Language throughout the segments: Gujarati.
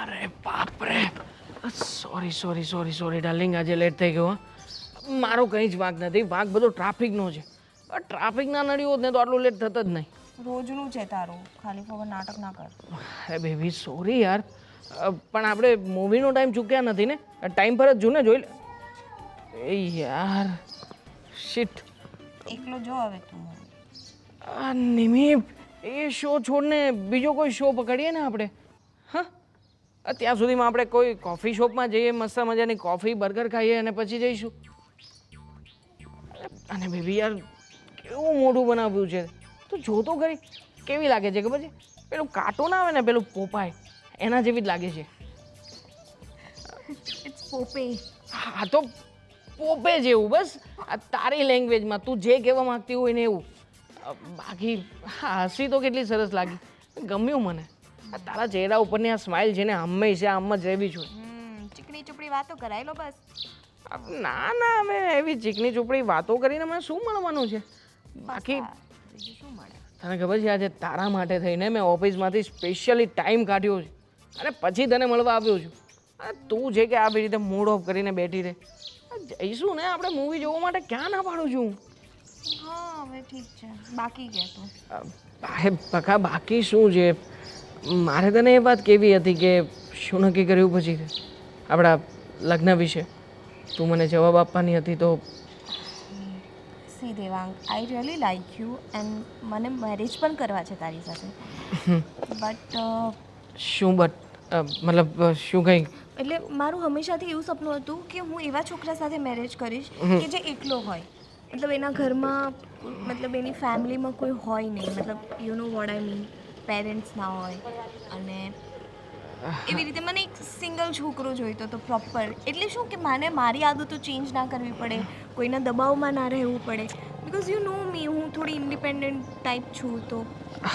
અરે બાપ રે, sorry sorry sorry sorry darling, આજે લેટ થઈ ગયો. મારો કંઈ જ વાંક નથી, વાંક બધો ટ્રાફિકનો છે. ટ્રાફિક ના નડ્યું હોત ને તો આટલું લેટ થત જ નહીં. રોજનું છે તારું, ખાલી ફોર નાટક ના કર. અરે બેબી સોરી યાર, પણ આપણે મૂવીનો ટાઈમ ચૂક્યા નથી ને, ટાઈમ પર જ જો ને, જોઈ લે. એ યાર શિટ. એકલો જો હવે તું. આ નિમી, એ શો છોડને બીજો કોઈ શો પકડીએ ને આપણે. હા, ત્યાં સુધીમાં આપણે કોઈ કોફી શોપમાં જઈએ, મસ્ત મજાની કોફી બર્ગર ખાઈએ અને પછી જઈશું. અને બેબી યાર કેવું મોઢું બનાવ્યું છે, તું જોતો ખરી કેવી લાગે છે ખબર છે? પેલું કાર્ટૂન આવે ને, પેલું પોપાય, એના જેવી જ લાગે છે. ઇટ્સ પોપે. હા તો પોપે જેવું, બસ આ તારી લેંગ્વેજમાં તું જે કહેવા માંગતી હોય ને એવું. બાકી હા, હસી તો કેટલી સરસ લાગી, ગમ્યું મને. આ તારા ચહેરા ઉપરની આ સ્માઇલ છે ને, હંમેશા આમ જ રહેવી જોઈએ. ચીકણી ચૂપડી વાતો કરાય લો બસ. ના ના, હવે એવી ચીકણી ચોપડી વાતો કરીને મને શું મળવાનું છે? બાકી બીજું શું મળે? તને ખબર છે, આજે તારા માટે થઈને મેં ઓફિસમાંથી સ્પેશિયલી ટાઈમ કાઢ્યો છે અને પછી તને મળવા આવ્યો છું. તું છે કે આવી રીતે મૂડ ઓફ કરીને બેઠી રહે. જઈશું ને આપણે મૂવી જોવા માટે, ક્યાં ના પાડું છું? હા હવે ઠીક છે, બાકી કે તું. બકા બાકી શું છે? મારે તને એ વાત કેવી હતી કે શું નક્કી કર્યું પછી આપણા લગ્ન વિશે તું મને જવાબ આપવાની હતી. તો C Devang, I really like you and મને મેરેજ પણ કરવા છે તારી સાથે. બટ શું મતલબ શું કંઈ? એટલે મારું હંમેશાથી એવું સપનું હતું કે હું એવા છોકરા સાથે મેરેજ કરીશ કે જે એકલો હોય, મતલબ એના ઘરમાં, મતલબ એની ફેમિલીમાં કોઈ હોય નહીં, મતલબ you know what I mean, parents ના હોય. અને એવી રીતે મને એક સિંગલ છોકરો જોઈતો હતો પ્રોપર. એટલે શું કે મને મારી આદતો ચેન્જ ના કરવી પડે, કોઈના દબાવમાં ના રહેવું પડે. બિકોઝ યુ નો મી, હું થોડી ઇન્ડિપેન્ડન્ટ ટાઈપ છું. તો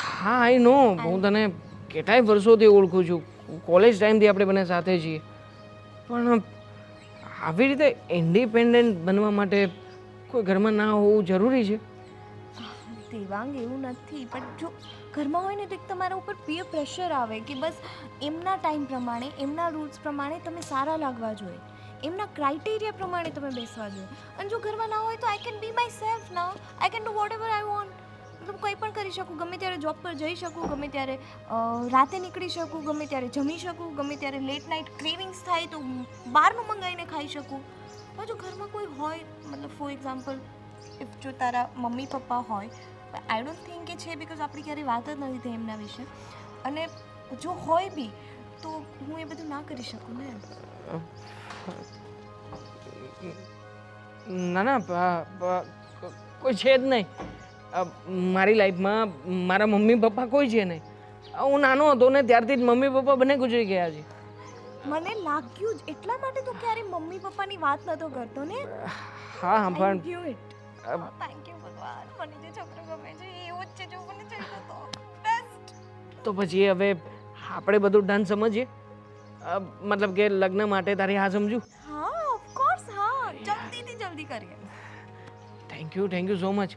હા આઈ નો, હું તને કેટલાય વર્ષોથી ઓળખું છું, કોલેજ ટાઈમથી આપણે બંને સાથે છીએ. પણ આવી રીતે ઇન્ડિપેન્ડન્ટ બનવા માટે કોઈ ઘરમાં ના હોવું જરૂરી છે? દેવાંગ એવું નથી, પણ જો ઘરમાં હોય ને તો એક તમારા ઉપર પીએ પ્રેશર આવે કે બસ એમના ટાઈમ પ્રમાણે, એમના રૂલ્સ પ્રમાણે તમે સારા લાગવા જોઈએ, એમના ક્રાઇટેરિયા પ્રમાણે તમે બેસવા જોઈએ. અને જો ઘરમાં ના હોય તો I can be myself ના, I can do whatever I want. મતલબ કંઈ પણ કરી શકું, ગમે ત્યારે જોબ પર જઈ શકું, ગમે ત્યારે રાતે નીકળી શકું, ગમે ત્યારે જમી શકું, ગમે ત્યારે લેટ નાઇટ ક્રેવિંગ્સ થાય તો બહારનું મંગાવીને ખાઈ શકું. પણ જો ઘરમાં કોઈ હોય, મતલબ ફોર એક્ઝામ્પલ ઇફ જો તારા મમ્મી પપ્પા હોય, આઈ ડોન્ટ થિંક કે છે, બિકોઝ આપણી ક્યારેય વાત જ નથી થઈ એમના વિશે. અને જો હોય બી તો હું એ બધું ના કરી શકું ને. ના ના, કોઈ છે જ નહીં મારી લાઈફમાં. મારા મમ્મી પપ્પા કોઈ છે નહીં. હું નાનો હતો ને ત્યારથી જ મમ્મી પપ્પા બંને ગુજરી ગયા છે. મને લાગ્યું જ, એટલા માટે તું ક્યારે મમ્મી પપ્પાની વાત નતો કરતો ને. હા પણ થેન્ક યુ ભગવાન, મને જે છોકરો ગમે છે એવો જ છે જો મને જોઈતો તો. બેસ્ટ. તો પછી હવે આપણે બધું ડન સમજીએ, મતલબ કે લગ્ન માટે તારી હા સમજુ? હા ઓફકોર્સ, હા, જલ્દીથી જલ્દી કરીએ. Thank you so much.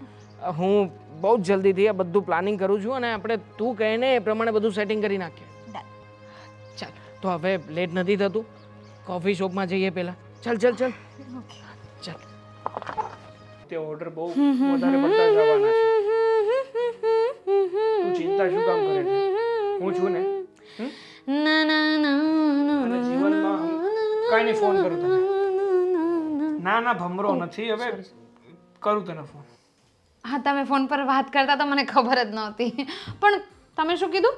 હું બહુ જ જલ્દીથી આ બધું પ્લાનિંગ કરું છું અને આપણે તું કહે ને એ પ્રમાણે બધું સેટિંગ કરી નાખીએ. ચાલ તો હવે લેટ નથી થતું, કોફી શોપમાં જઈએ પહેલાં. ચાલ ચાલ ચાલ ચાલ. તે ઓર્ડર બહુ વધારે પડતા જ આવવાના છે. તું ચિંતા શું કામ કરે છે? હું છું ને. અને જીવનમાં કાંઈ નહીં, ફોન કરું તને. ના ના, ભમરો નથી, હવે કરું તને ફોન. હા, તમે ફોન પર વાત કરતા તો મને ખબર જ નહોતી. પણ તમે શું કીધું?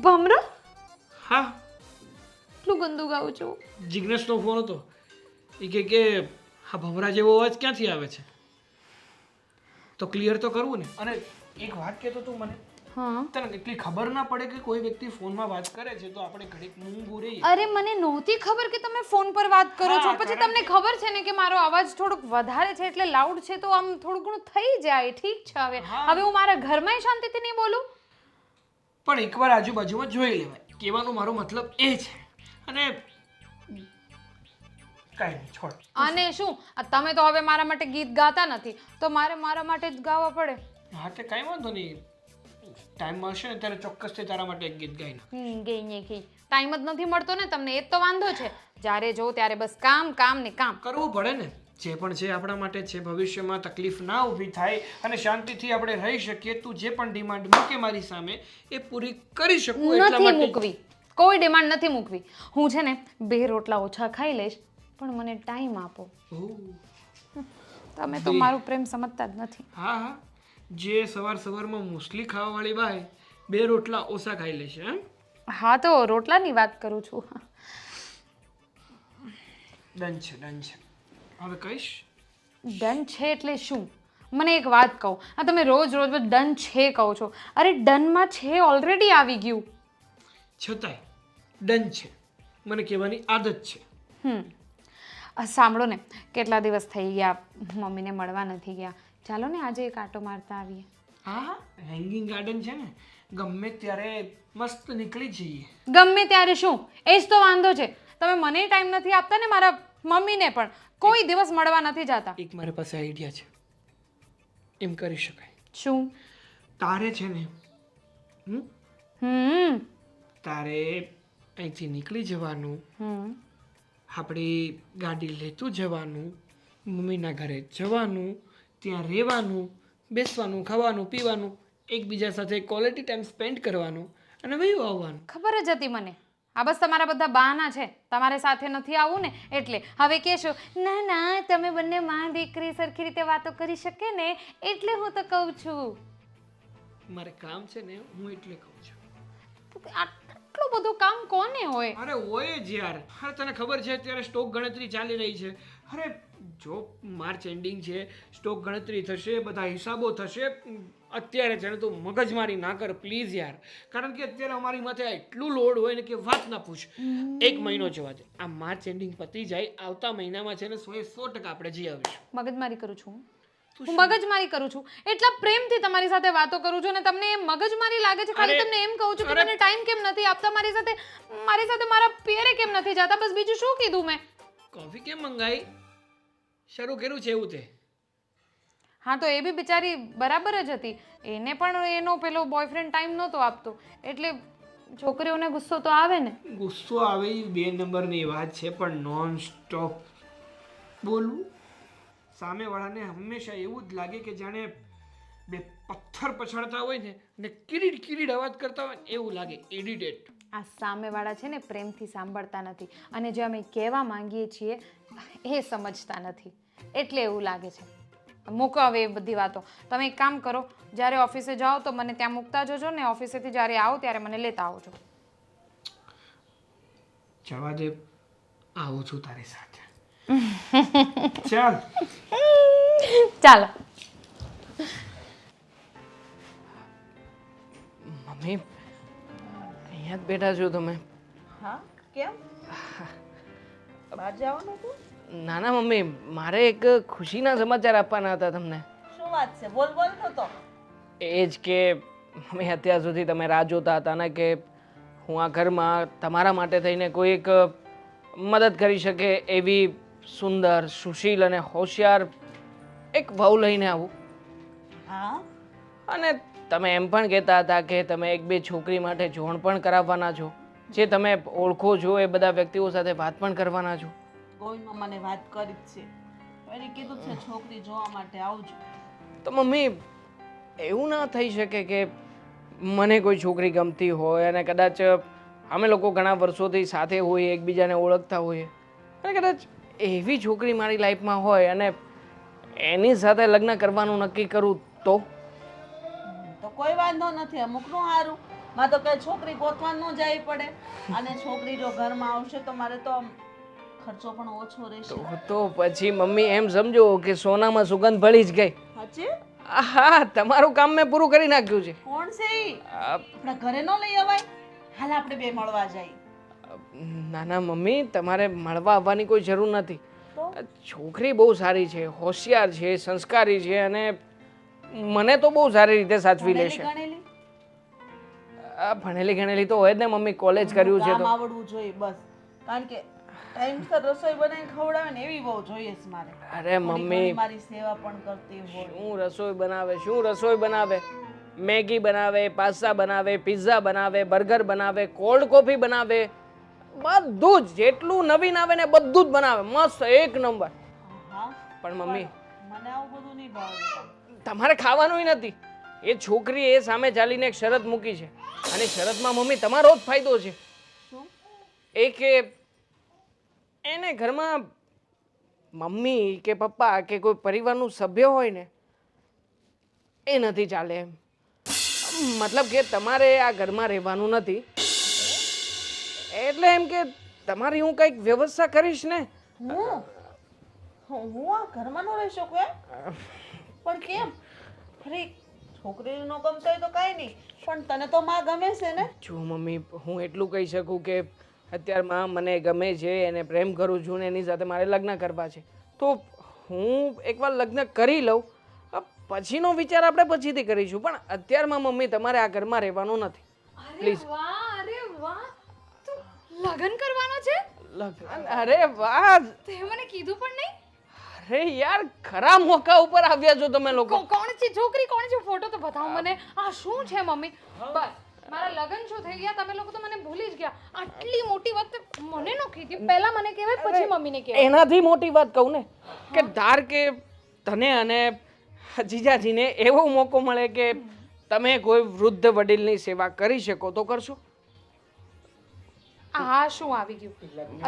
ભમરો? હા, એટલું ગંદુ ગાઉં છું. જિગ્નેશનો ફોન હતો. એ કે હા, ભમરા જેવો અવાજ ક્યાંથી આવે છે? તો ક્લિયર તો કરવું ને. અને એક વાત કહેતો તું મને, હા, તને એટલી ખબર ના પડે કે કોઈ વ્યક્તિ ફોનમાં વાત કરે છે તો આપણે ઘડીક મૂંગું રહીએ. અરે મને નહોતી ખબર કે તમે ફોન પર વાત કરો છો. પછી તમને ખબર છે ને કે મારો અવાજ થોડોક વધારે છે, એટલે લાઉડ છે, તો આમ થોડું ઘણું થઈ જાય. ઠીક છે, હવે હું મારા ઘરમાં શાંતિથી નહીં બોલું. પણ એકવાર આજુબાજુમાં જોઈ લેવાય, કહેવાનો મારો મતલબ એ છે. અને કાંઈ નહીં, છોડ. અને શું, તમે તો હવે મારા માટે ગીત ગાતા નથી, તો મારે મારા માટે જ ગાવા પડે. હા તે કાંઈ વાંધો નહીં, ટાઈમ મળશે ને ત્યારે ચોક્કસથી તારા માટે એક ગીત ગાઈને ગઈ ને ગઈ ટાઈમ જ નથી મળતો ને તમને એ જ તો વાંધો છે જ્યારે જો ત્યારે બસ કામ કામ ને કામ કરવું પડે ને જે પણ છે આપણા માટે છે ભવિષ્યમાં તકલીફ ના ઊભી થાય અને શાંતિથી આપણે રહી શકીએ તું જે પણ ડિમાન્ડ મૂકે મારી સામે એ પૂરી કરી શકું એટલા નથી માટે મૂકવી કોઈ ડિમાન્ડ નથી મૂકવી હું છે ને 2 રોટલા ઓછા ખાઈ લઈશ પણ મને ટાઈમ આપો ઓહ, તમે તો મારું પ્રેમ સમજતા જ નથી હા હા જે સવારમાં મુસલી ખાવાવાળી બાય 2 રોટલા ઓછા ખાઈ લેશે એમ હા તો રોટલાની વાત કરું છું ડન છે હવે કહીશ ડન છે એટલે શું મને એક વાત કહો આ તમે રોજ ડન છે કહો છો અરે ડનમાં છે ઓલરેડી આવી ગયું છતાંય ડન છે મને કહેવાની આદત છે સાંભળો ને કેટલા દિવસ થઈ ગયા મમ્મીને મળવા નથી ગયા ચાલો ને આજે એક આટો મારતા આવીએ હા હેંગિંગ ગાર્ડન છે ને ગમે ત્યારે મસ્ત નીકળી જઈએ ગમે ત્યારે શું એ જ તો વાંધો છે તમે મને ટાઈમ નથી આપતા ને મારા મમ્મીને પણ કોઈ દિવસ મળવા નથી જતા એક મારી પાસે આઈડિયા છે એમ કરી શકાય શું તારે છે ને તારે અહીંથી નીકળી જવાનું આપણી ગાડી લેતું જવાનું મમ્મીના ઘરે જવાનું ત્યાં રહેવાનું બેસવાનું ખાવાનું પીવાનું એકબીજા સાથે ક્વોલિટી ટાઈમ સ્પેન્ડ કરવાનું અને વયું આવવાનું ખબર જ હતી મને આ બસ તમારા બધા બહાના છે તમારે સાથે નથી આવવું ને એટલે હવે કહેશો ના ના તમે બંને માં દીકરી સરખી રીતે વાતો કરી શકે ને એટલે હું તો કહું છું મારે કામ છે ને હું એટલે કહું છું આટલું બધું કામ કોને હોય અરે હોય જ યાર અરે તને ખબર છે અત્યારે સ્ટોક ગણતરી ચાલી રહી છે અરે જો માર્ચ એન્ડિંગ છે સ્ટોક ગણતરી થશે બધા હિસાબો થશે અત્યારે છે ને તું મગજમારી ના કર પ્લીઝ યાર કારણ કે અત્યારે અમારી માથે એટલું લોડ હોય ને કે વાત ના પૂછ 1 મહિનો જવા દે આ માર્ચ એન્ડિંગ પતી જાય આવતા મહિનામાં છે ને 100% આપણે જઈ આવીશું મગજમારી કરું છું હું મગજમારી કરું છું એટલા પ્રેમથી તમારી સાથે વાતો કરું છું ને તમને એ મગજમારી લાગે છે ખાલી તમને એમ કહું છું કે મને ટાઈમ કેમ નથી આપતા મારી સાથે મારા પિયરે કેમ નથી જતા બસ બીજું શું કીધું મેં કોફી કેમ મંગાઈ શરૂ કર્યું છે એવું તે હા તો એ બી બિચારી બરાબર જ હતી એને પણ એનો પેલો બોયફ્રેન્ડ ટાઈમ નહોતો આપતો એટલે છોકરીઓને ગુસ્સો તો આવે ને ગુસ્સો આવે એ 2 નંબરની વાત છે પણ નોન સ્ટોપ બોલવું સામેવાળાને હંમેશા એવું જ લાગે કે જાણે 2 પથ્થર પછાડતા હોય ને અને કિરીડ અવાજ કરતા હોય ને એવું લાગે ઇરિટેટ આ સામેવાળા છે ને પ્રેમથી સાંભળતા નથી અને જે અમે કહેવા માંગીએ છીએ એ સમજતા નથી એટલે એવું લાગે છે મૂકો હવે એ બધી વાતો તમે એક કામ કરો જ્યારે ઓફિસે જાઓ તો મને ત્યાં મૂકતા જજો ને ઓફિસેથી જ્યારે આવો ત્યારે મને લેતા આવજો જવા દે આવું છું તારી સાથે ચાલ ચાલો મમ્મી અહીંયા જ બેઠા છો તમે હા કેમ બહાર જવાનું હતું ના ના મમ્મી મારે એક ખુશીના સમાચાર આપવાના હતા તમને શું વાત છે બોલ બોલ થતો એ જ કે મમ્મી અત્યાર સુધી તમે રાહ જોતા હતા ને કે હું આ ઘરમાં તમારા માટે થઈને કોઈ એક મદદ કરી શકે એવી સુંદર સુશીલ અને હોશિયાર એક વહુ લઈને આવું હા અને તમે એમ પણ કહેતા હતા કે તમે 1-2 છોકરી માટે જોણ પણ કરાવવાના છો જે તમે ઓળખો છો એ બધા વ્યક્તિઓ સાથે વાત પણ કરવાના છો ગોવિંદમાં મને વાત કરી જ છે એને કીધું છે છોકરી જોવા માટે આવજો તો મમ્મી એવું ના થઈ શકે કે મને કોઈ છોકરી ગમતી હોય અને કદાચ અમે લોકો ઘણા વર્ષોથી સાથે હોઈએ એકબીજાને ઓળખતા હોઈએ અને કદાચ એવી છોકરી મારી લાઈફમાં હોય અને એની સાથે લગ્ન કરવાનું નક્કી કરું તો કોઈ વાંધો નથી અમુકનું સારું માં તો કઈ છોકરી ગોતવા ન જાય પડે અને છોકરી જો ઘરમાં આવશે તો મારે તો ખર્ચો પણ ઓછો રહેશે તો પછી મમ્મી એમ સમજો કે સોનામાં સુગંધ ભળી જ ગઈ સાચે હા તમારું કામ મેં પૂરું કરી નાખ્યું છે કોણ છે ઈ આપણા ઘરે ન લઈ અવાય હાલ આપણે બે મળવા જાય ના ના મમ્મી તમારે મળવા આવવાની કોઈ જરૂર નથી છોકરી બહુ સારી છે હોશિયાર છે સંસ્કારી છે અને મને તો બહુ સારી રીતે સાચવી લેશે ભણેલી ગણેલી તો હોય જ ને મમ્મી કોલેજ કર્યું છે કામ તો આવડવું જોઈએ બસ કારણ કે ટાઈમસર રસોઈ બનાવીને ખવડાવે ને એવી બહુ જોઈએ છે મારે અરે મમ્મી મારી સેવા પણ કરતી હોય શું રસોઈ બનાવે મેગી બનાવે, પાસ્તા બનાવે, પિઝા બનાવે, બર્ગર બનાવે, કોલ્ડ કોફી બનાવે, બધું જ જેટલું નવીન આવે ને બધું જ બનાવે, મસ્ત એક નંબર. હા પણ મમ્મી, મને આવું બધું નહીં ભાવે બેટા. તમારે ખાવાનુંય નથી. એ છોકરી એ સામે ચાલીને એક શરત મૂકી છે, અને શરતમાં મમ્મી તમારો જ ફાયદો છે. શું? એ કે એને ઘરમાં મમ્મી કે પપ્પા કે કોઈ પરિવારનું સભ્ય હોય ને એ નથી ચાલે એમ. મતલબ કે તમારે આ ઘરમાં રહેવાનું નથી, એટલે એમ કે તમારી હું કંઈક વ્યવસ્થા કરીશ ને. હું આ ઘરમાં ન રહી શકું એમ? પણ કેમ? અરે છોકરીને ન ગમતો હોય તો કાંઈ નહીં, પણ તને તો માં ગમે છે ને? જો મમ્મી, હું એટલું કહી શકું કે અત્યારમાં મને ગમે છે, એને પ્રેમ કરું છું ને એની સાથે મારે લગ્ન કરવા છે, તો હું એકવાર લગ્ન કરી લઉં, પછીનો વિચાર આપણે પછીથી કરીશું, પણ અત્યારમાં મમ્મી તમારે આ ઘરમાં રહેવાનું નથી. પ્લીઝ. અરે વાહ, તું લગ્ન કરવાનો છે? લગ્ન? અરે વાહ, તે મને કીધું પણ નહીં. અરે યાર, ખરા મોકા ઉપર આવ્યા છો તમે લોકો. કોણ છે છોકરી? કોણ છે? ફોટો તો બતાવો મને. આ શું છે મમ્મી? બસ મારા લગ્ન શું થઈ ગયા, તમે લોકો તો મને ભૂલી જ ગયા. આટલી મોટી વાત મને ન કીધી, પહેલા મને કહેવાય પછી મમ્મીને કહેવાય. એનાથી મોટી વાત કહું ને, કે ધાર કે તને અને જીજાજીને એવો મોકો મળે કે તમે કોઈ વૃદ્ધ વડીલની સેવા કરી શકો તો કરશો. આ શું આવી ગયું?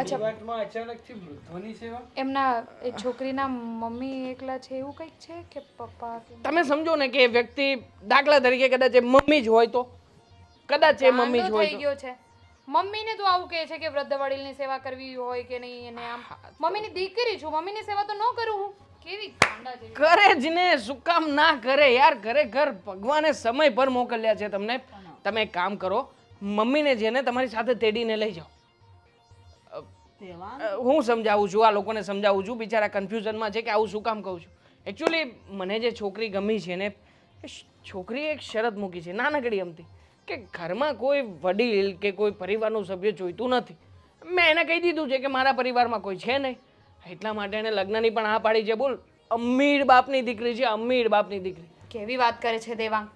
અચ્છા, વાતમાં અચાનકથી વૃદ્ધોની સેવા? એમના એ છોકરીના મમ્મી એકલા છે એવું કંઈક છે કે પપ્પા કે? તમે સમજો ને કે એ વ્યક્તિ દાખલા તરીકે કદાચ એ મમ્મી જ હોય તો, કદાચ એ મમ્મી જ ગાંડો હોય થઈ તો. ગયો છે. મમ્મીને તો આવું કહે છે કે વૃદ્ધ વડીલની સેવા કરવી હોય કે નહીં, એને આમ મમ્મીની દીકરી છું, મમ્મીની સેવા તો ન કરું હું. કેવી ગાંડા જેવી. કરે જ ને, શું કામ ના કરે યાર. ખરેખર ભગવાને સમય પર મોકલ્યા છે તમને. તમે એક કામ કરો, મમ્મીને જેને તમારી સાથે તેડીને લઈ જાઓ. દેવાંગ, હું સમજાવું છું, આ લોકોને સમજાવું છું, બિચારા કન્ફ્યુઝનમાં છે કે આવું શું કામ કહું છું. એકચ્યુઅલી મને જે છોકરી ગમી છે ને, એ છોકરીએ એક શરત મૂકી છે નાનકડી અમથી, કે ઘરમાં કોઈ વડીલ કે કોઈ પરિવારનું સભ્ય જોઈતું નથી. મેં એને કહી દીધું છે કે મારા પરિવારમાં કોઈ છે નહીં, એટલા માટે એને લગ્નની પણ હા પાડી છે. બોલ, અમીર બાપની દીકરી છે, અમીર બાપની દીકરી. કેવી વાત કરે છે દેવાંગ?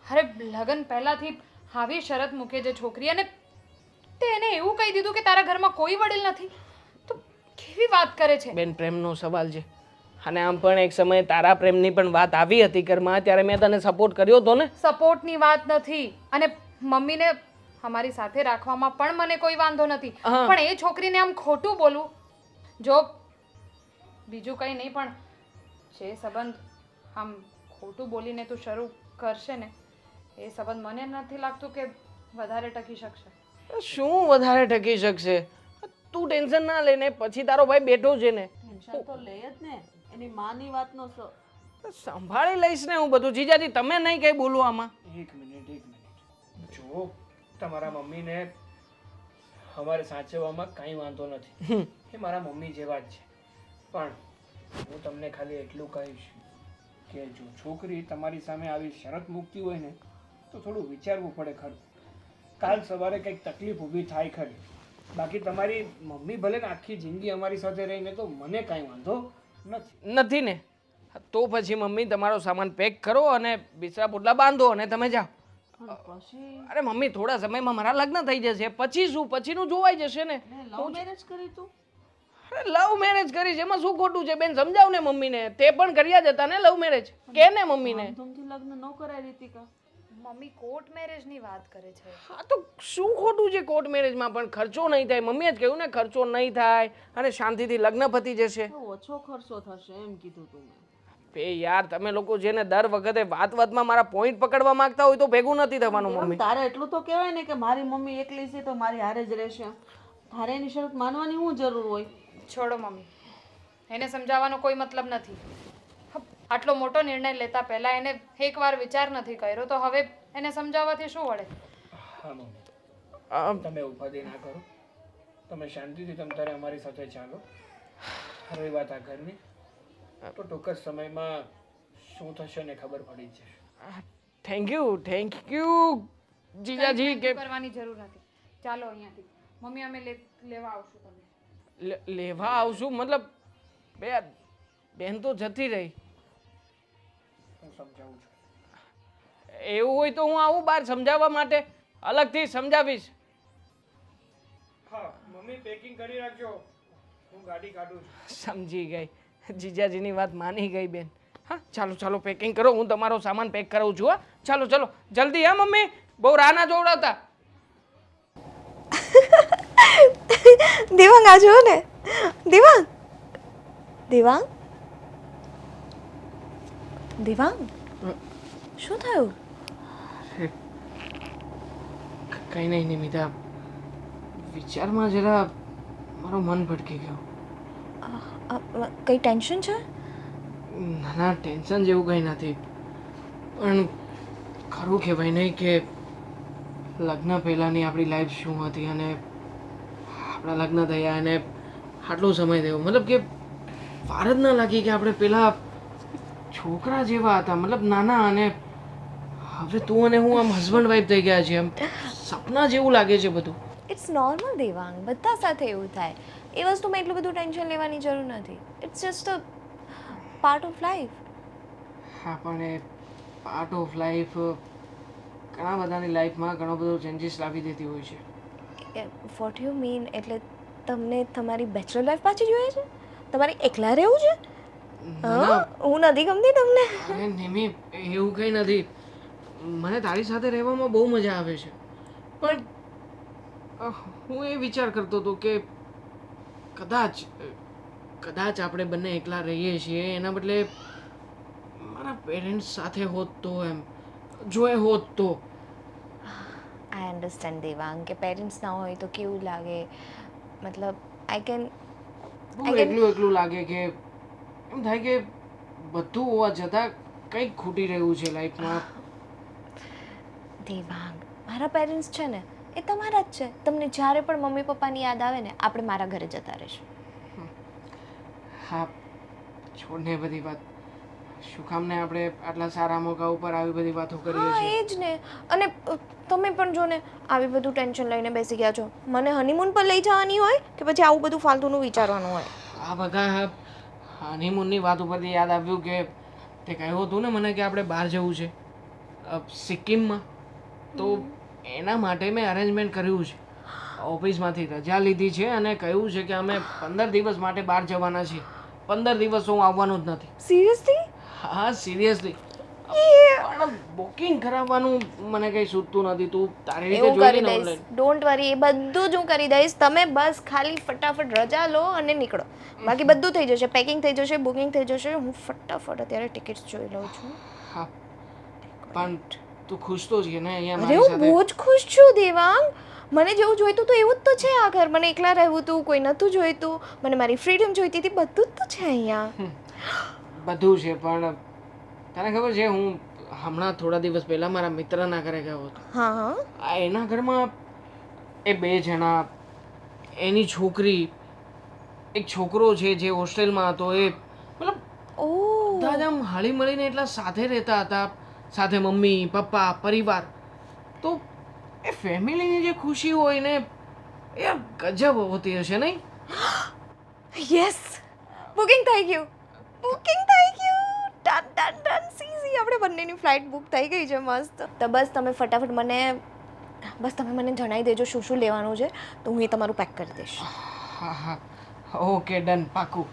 અરે લગ્ન પહેલાથી આવી શરત મૂકે છે છોકરી, અને તે એને એવું કહી દીધું કે તારા ઘરમાં કોઈ વડીલ નથી, તો કેવી વાત કરે છે? બેન, પ્રેમનો સવાલ છે, અને આમ પણ એક સમયે તારા પ્રેમની પણ વાત આવી હતી ઘરમાં, ત્યારે મેં તને સપોર્ટ કર્યો હતો ને. સપોર્ટની વાત નથી, અને મમ્મીને અમારી સાથે રાખવામાં પણ મને કોઈ વાંધો નથી, હા. પણ એ છોકરીને આમ ખોટું બોલું, જો બીજું કંઈ નહીં પણ જે સંબંધ આમ ખોટું બોલીને તું શરૂ કરશે ને, એ સંબંધ મને નથી લાગતું કે વધારે ટકી શકશે. શું વધારે ટકી શકશે? તું ટેન્શન ના લે ને, પછી તારો ભાઈ બેઠો છે ને, ટેન્શન તો લે જ ને, એની માની વાતનો સંભાળી લઈશ ને હું બધું. જીજાજી, તમે નહીં કઈ બોલો આમાં. એક મિનિટ. જો તમારા મમ્મીને અમારે સાચવવામાં કાંઈ વાંધો નથી, એ મારા મમ્મી જેવા જ છે, પણ હું તમને ખાલી એટલું કહીશ કે જો છોકરી તમારી સામે આવી શરત મૂકતી હોય ને તો થોડું વિચારવું પડે ખરું. કાલ સવારે કંઈક તકલીફ ઊભી થાય ખરી, બાકી તમારી મમ્મી ભલે ને આખી જિંદગી અમારી સાથે રહીને તો મને કાંઈ વાંધો નથી ને, તો પછી મમ્મી તમારો સામાન પેક કરો અને બિસ્તરા પોટલા બાંધો અને તમે જાઓ. પછી અરે મમ્મી, થોડા સમયમાં મારા લગ્ન થઈ જશે, પછી શું? પછીનું જોવાઈ જશે ને. લવ મેરેજ કરી તું? અરે લવ મેરેજ કરી છે, એમાં શું ખોટું છે બેન? સમજાવ ને મમ્મીને, તે પણ કર્યા જ હતા ને લવ મેરેજ. કે ને મમ્મીને. ધૂમથી લગ્ન ન કરાય રીતિકા. મમ્મી કોર્ટ મેરેજની વાત કરે છે. હા, તો શું ખોટું છે કોર્ટ મેરેજમાં? પણ ખર્ચો નહીં થાય, મમ્મીએ જ કહ્યું ને, ખર્ચો નહીં થાય અને શાંતિથી લગ્ન પતી જશે. તો ઓછો ખર્ચો થશે એમ કીધું તું મેં. બે યાર, તમે લોકો જેને દર વખતે વાતમાં મારા પોઈન્ટ પકડવા માંગતા હોય તો ભેગું નથી થવાનું મમ્મી. તારે એટલું તો કહેવાય ને કે મારી મમ્મી એકલી છે તો મારી હારે જ રહેશે. તારે એની શરત માનવાની શું જરૂર હોય? છોડો મમ્મી, એને સમજાવવાનો કોઈ મતલબ નથી. આટલો મોટો નિર્ણય લેતા પહેલા એને એકવાર વિચાર નથી કર્યો, તો હવે એને સમજાવવાથી શું વળે? હા મમ્મી, તમે ઉપાધિ ના કરો, તમે શાંતિથી તમતારે અમારી સાથે ચાલો. હવે વાત આ ઘરની, તો ટૂંક જ સમયમાં શું થશે ને ખબર પડી જ જશે. થેન્ક યુ જીજાજી. કે કરવાની જરૂર નથી. ચાલો અહીંયાથી, મમ્મી અમે લેવા આવશું તમને. લેવા આવશું? મતલબ બેન તો જતી રહી. હું સમજાવું છું. એવું હોય તો હું આવું બહાર સમજાવવા માટે, અલગથી સમજાવીશ. હા મમ્મી પેકિંગ કરી રાખજો, હું ગાડી કાઢું છું. સમજી ગઈ, જીજાજીની વાત માની ગઈ બેન. હા ચાલો ચાલો પેકિંગ કરો, હું તમારો સામાન પેક કરાવું છું. હા ચાલો ચાલો જલ્દી. હા મમ્મી, બહુ રાહ ના જોવડાવતા. દેવાંગ આ જો ને. દેવાંગ દેવાંગ દેવાંગ શું થયું? કંઈ નહીં નિમિતા, વિચારમાં જરા મારું મન ભટકી ગયું. કઈ ટેન્શન છે? ના ના, ટેન્શન જેવું કંઈ નથી, પણ ખરું કહેવાય નહીં કે લગ્ન પહેલાંની આપણી લાઈફ શું હતી અને આપણા લગ્ન થયા અને આટલો સમય થયો. મતલબ કે વાર જ ના લાગી કે આપણે પહેલાં છોકરા જેવા હતા, મતલબ નાના, અને હવે તું અને હું આમ હસબન્ડ વાઈફ થઈ ગયા છીએ. આમ સપના જેવું લાગે છે બધું. ઇટ્સ નોર્મલ દેવાંગ, બધા સાથે એવું થાય. એ વસ્તુમાં એટલું બધું ટેન્શન લેવાની જરૂર નથી. It's just a part of life. હા, પણ એ પાર્ટ ઓફ લાઈફ ઘણા બધાની લાઈફમાં ઘણો બધો ચેન્જીસ લાવી દેતી હોય છે. What you mean? એટલે તમને તમારી બેચલર લાઈફ પાછી જોઈએ છે? તમારે એકલા રહેવું છે? ના, હું નથી ગમતી તમને? અરે નિમી, એવું કંઈ નથી. મને તારી સાથે રહેવામાં બહુ મજા આવે છે, પણ હું એ વિચાર કરતો હતો કે કદાચ આપણે બંને એકલા રહીએ છીએ એના બદલે મારા પેરેન્ટ્સ સાથે હોત તો, એમ જો એ હોત તો. આઈ અન્ડરસ્ટેન્ડ દેવાંગ કે પેરેન્ટ્સ ના હોય તો કેવું લાગે. મતલબ આઈ કેન બહુ એકલું લાગે કે એમ થાય કે બધું હોવા છતાં કંઈક ખૂટી રહ્યું છે લાઈફમાં. દેવાંગ, મારા પેરેન્ટ્સ છે ને એ તમારા જ છે. તમને જ્યારે પણ મમ્મી પપ્પાની યાદ આવે ને, આપણે મારા ઘરે જતા રહીશું. હા, છોડને બધી વાત. શું કામને આપણે આટલા સારા મોકા ઉપર આવી બધી વાતો કરીએ હા છીએ. એ જ ને. અને તમે પણ જો ને આવી બધું ટેન્શન લઈને બેસી ગયા છો. મને હનીમૂન પર લઈ જવાની હોય કે પછી આવું બધું ફાલતુનું વિચારવાનું હોય? આ બધા હનીમૂનની વાત ઉપરથી યાદ આવ્યું કે તે કહ્યું હતું ને મને કે આપણે બહાર જવું છે સિક્કિમમાં. તો એના માટે મેં અરેન્જમેન્ટ કર્યું છે. ઓફિસમાંથી રજા લીધી છે અને કહ્યું છે કે અમે 15 દિવસ માટે બહાર જવાના છીએ. 15 દિવસ હું આવવાનું જ નથી. સિરિયસલી? હા સિરિયસલી. પણ બુકિંગ કરાવવાનું મને કંઈ સૂચતું નથી. તું તારી રીતે એવું જોઈ કરી લે દઈશ. ઓનલાઈન. ડોન્ટ વરી, એ બધું જ હું કરી દઈશ. તમે બસ ખાલી ફટાફટ રજા લો અને નીકળો. બાકી બધું થઈ જશે, પેકિંગ થઈ જશે, બુકિંગ થઈ જશે. હું ફટાફટ અત્યારે ટિકિટ્સ જોઈ લઉં છું. હા, પણ તું ખુશ તો છે ને અહીંયા અરે મારી હું સાથે? બહુ જ ખુશ છું દેવાંગ. મને જેવું જોઈતું તો એવું જ તો છે આ ઘર. મને એકલા રહેવું હતું, કોઈ નહોતું જોઈતું. મને મારી ફ્રીડમ જોઈતી હતી, બધું જ તો છે અહીંયા. બધું છે, પણ તને ખબર છે હું હમણાં થોડા દિવસ પહેલા મારા મિત્રના ઘરે ગયો હતો. હા હા. આ એના ઘરમાં એ 2 જણા, એની છોકરી, એક છોકરો છે જે હોસ્ટેલમાં હતો. એ મતલબ ઓહ, બધા જ આમ હળી મળીને એટલા સાથે રહેતા હતા, સાથે મમ્મી પપ્પા પરિવાર. તો એ ફેમિલીની જે ખુશી હોય ને એ ગજબ હોતી હશે નહીં? યસ, બુકિંગ થઈ ગયું. બુકિંગ થઈ ગયું. Done done done. સીઝી આપણે બંનેની ફ્લાઇટ બુક થઈ ગઈ છે. મસ્ત. તો બસ તમે ફટાફટ મને જણાવી દેજો શું શું લેવાનું છે, તો હું એ તમારું પેક કરી દઈશ. હા હા, ઓકે ડન, પાકું.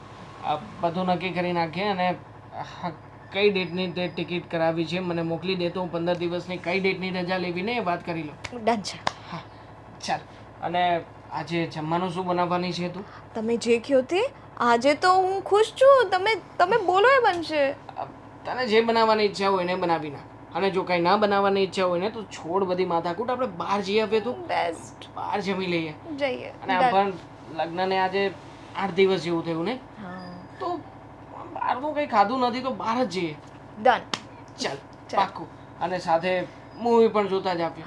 આ બધું નક્કી કરી નાખીએ અને કઈ ડેટની તે ટિકિટ કરાવી છે મને મોકલી દે તો હું 15 દિવસની કઈ ડેટની રજા લેવી ને એ વાત કરી લઉં. ડન છે. હા ચાલ. અને આજે જમવાનું શું બનાવવાની છે તું? તમે જે કહો તે. આજે તો હું ખુશ છું. તમે બોલો એ બનશે. તને જે બનાવવાની ઈચ્છા હોય ને બનાવી નાખ. અને જો કંઈ ના બનાવવાની ઈચ્છા હોય ને તો છોડ બધી માથાકૂટ, આપણે બહાર જઈ આવીએ તો બેસ્ટ. બહાર જમી લઈએ. જઈએ. અને આમ પણ લગ્નને આજે 8 દિવસ જેવું થયું ને, હા. તો બહારનું કંઈ ખાધું નથી તો બહાર જ જઈએ. ડન. ચાલ પાક્કું. અને સાથે મૂવી પણ જોતા જ આપીએ.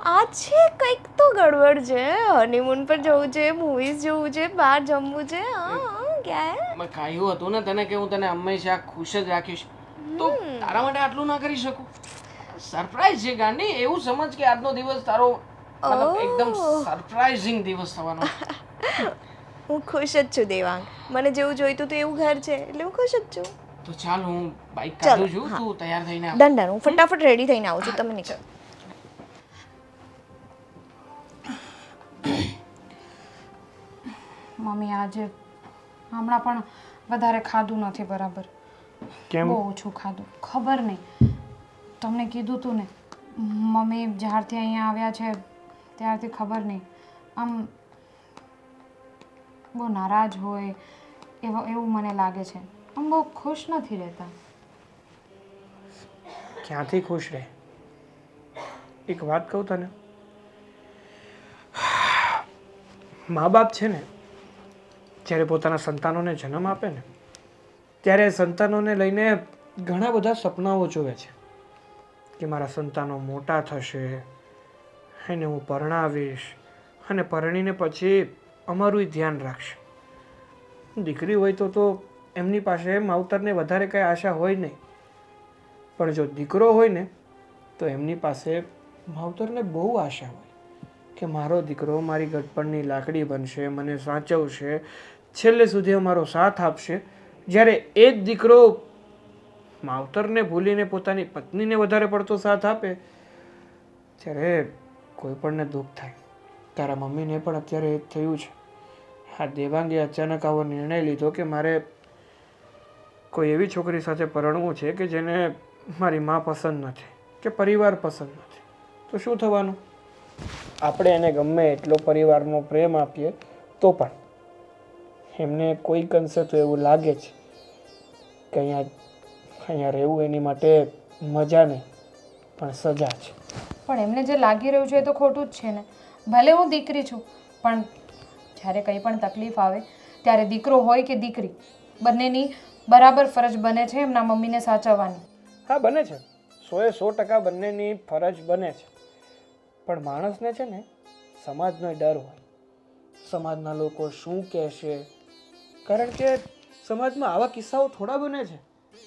આ છે કંઈક તો ગડબડ છે. હનીમૂન પર જવું છે, મૂવીઝ જોવું છે, બહાર જમવું છે. હા ક્યાં? મેં કહ્યું હતું ને તને કે હું તને હંમેશા ખુશ જ રાખીશ, તો તારા માટે આટલું ના કરી શકું? સરપ્રાઈઝ છે ગાંડી. એવું સમજ કે આજનો દિવસ તારો મતલબ એકદમ સરપ્રાઇઝિંગ દિવસ થવાનો. હું ખુશ જ છું દેવાંગ. મને જેવું જોઈતું હતું એવું ઘર છે એટલે હું ખુશ જ છું. તો ચાલ હું બાઈક ચાલો, કાઢું છું હા. તું તૈયાર થઈને આવ. ડન ડન હું ફટાફટ રેડી થઈને આવું છું તમે નીકળો મમ્મી આજે હમણાં પણ વધારે ખાધું નથી બરાબર. કેમ? બહુ ઓછું ખાધું. ખબર નહીં, તમને કીધું તું ને, મમ્મી જ્યારથી અહીંયા આવ્યા છે ત્યારથી ખબર નહીં આમ બહુ નારાજ હોય એવું મને લાગે છે. આમ બહુ ખુશ નથી રહેતા. ક્યાંથી ખુશ રહે? એક વાત કહું તને, મા બાપ છે ને જ્યારે પોતાના સંતાનોને જન્મ આપે ને ત્યારે સંતાનોને લઈને ઘણા બધા સપનાઓ જુએ છે કે મારા સંતાનો મોટા થશે, એને હું પરણાવીશ અને પરણીને પછી અમારું ધ્યાન રાખશે. દીકરી હોય તો એમની પાસે માવતરને વધારે કંઈ આશા હોય નહીં, પણ જો દીકરો હોય ને તો એમની પાસે માવતરને બહુ આશા હોય કે મારો દીકરો મારી ગડપણની લાકડી બનશે, મને સાચવશે, છેલ્લે સુધી અમારો સાથ આપશે. જ્યારે એ જ દીકરો માવતરને ભૂલીને પોતાની પત્નીને વધારે પડતો સાથ આપે ત્યારે કોઈ પણને દુઃખ થાય. તારા મમ્મીને પણ અત્યારે એ જ થયું છે. આ દેવાંગે અચાનક આવો નિર્ણય લીધો કે મારે કોઈ એવી છોકરી સાથે પરણવું છે કે જેને મારી મા પસંદ નથી કે પરિવાર પસંદ નથી. તો શું થવાનું? આપણે એને ગમે એટલો પરિવારનો પ્રેમ આપીએ તો પણ એમને કોઈક અંશે તો એવું લાગે છે કે અહીંયા રહેવું એની માટે મજા નહીં પણ સજા છે. પણ એમને જે લાગી રહ્યું છે એ તો ખોટું જ છે ને. ભલે હું દીકરી છું, પણ જ્યારે કંઈ પણ તકલીફ આવે ત્યારે દીકરો હોય કે દીકરી બંનેની બરાબર ફરજ બને છે એમના મમ્મીને સાચવવાની. હા, બને છે, 100% બંનેની ફરજ બને છે. પણ માણસને છે ને સમાજનો ડર હોય, સમાજના લોકો શું કહેશે. કારણ કે સમાજમાં આવા કિસ્સાઓ થોડા બને છે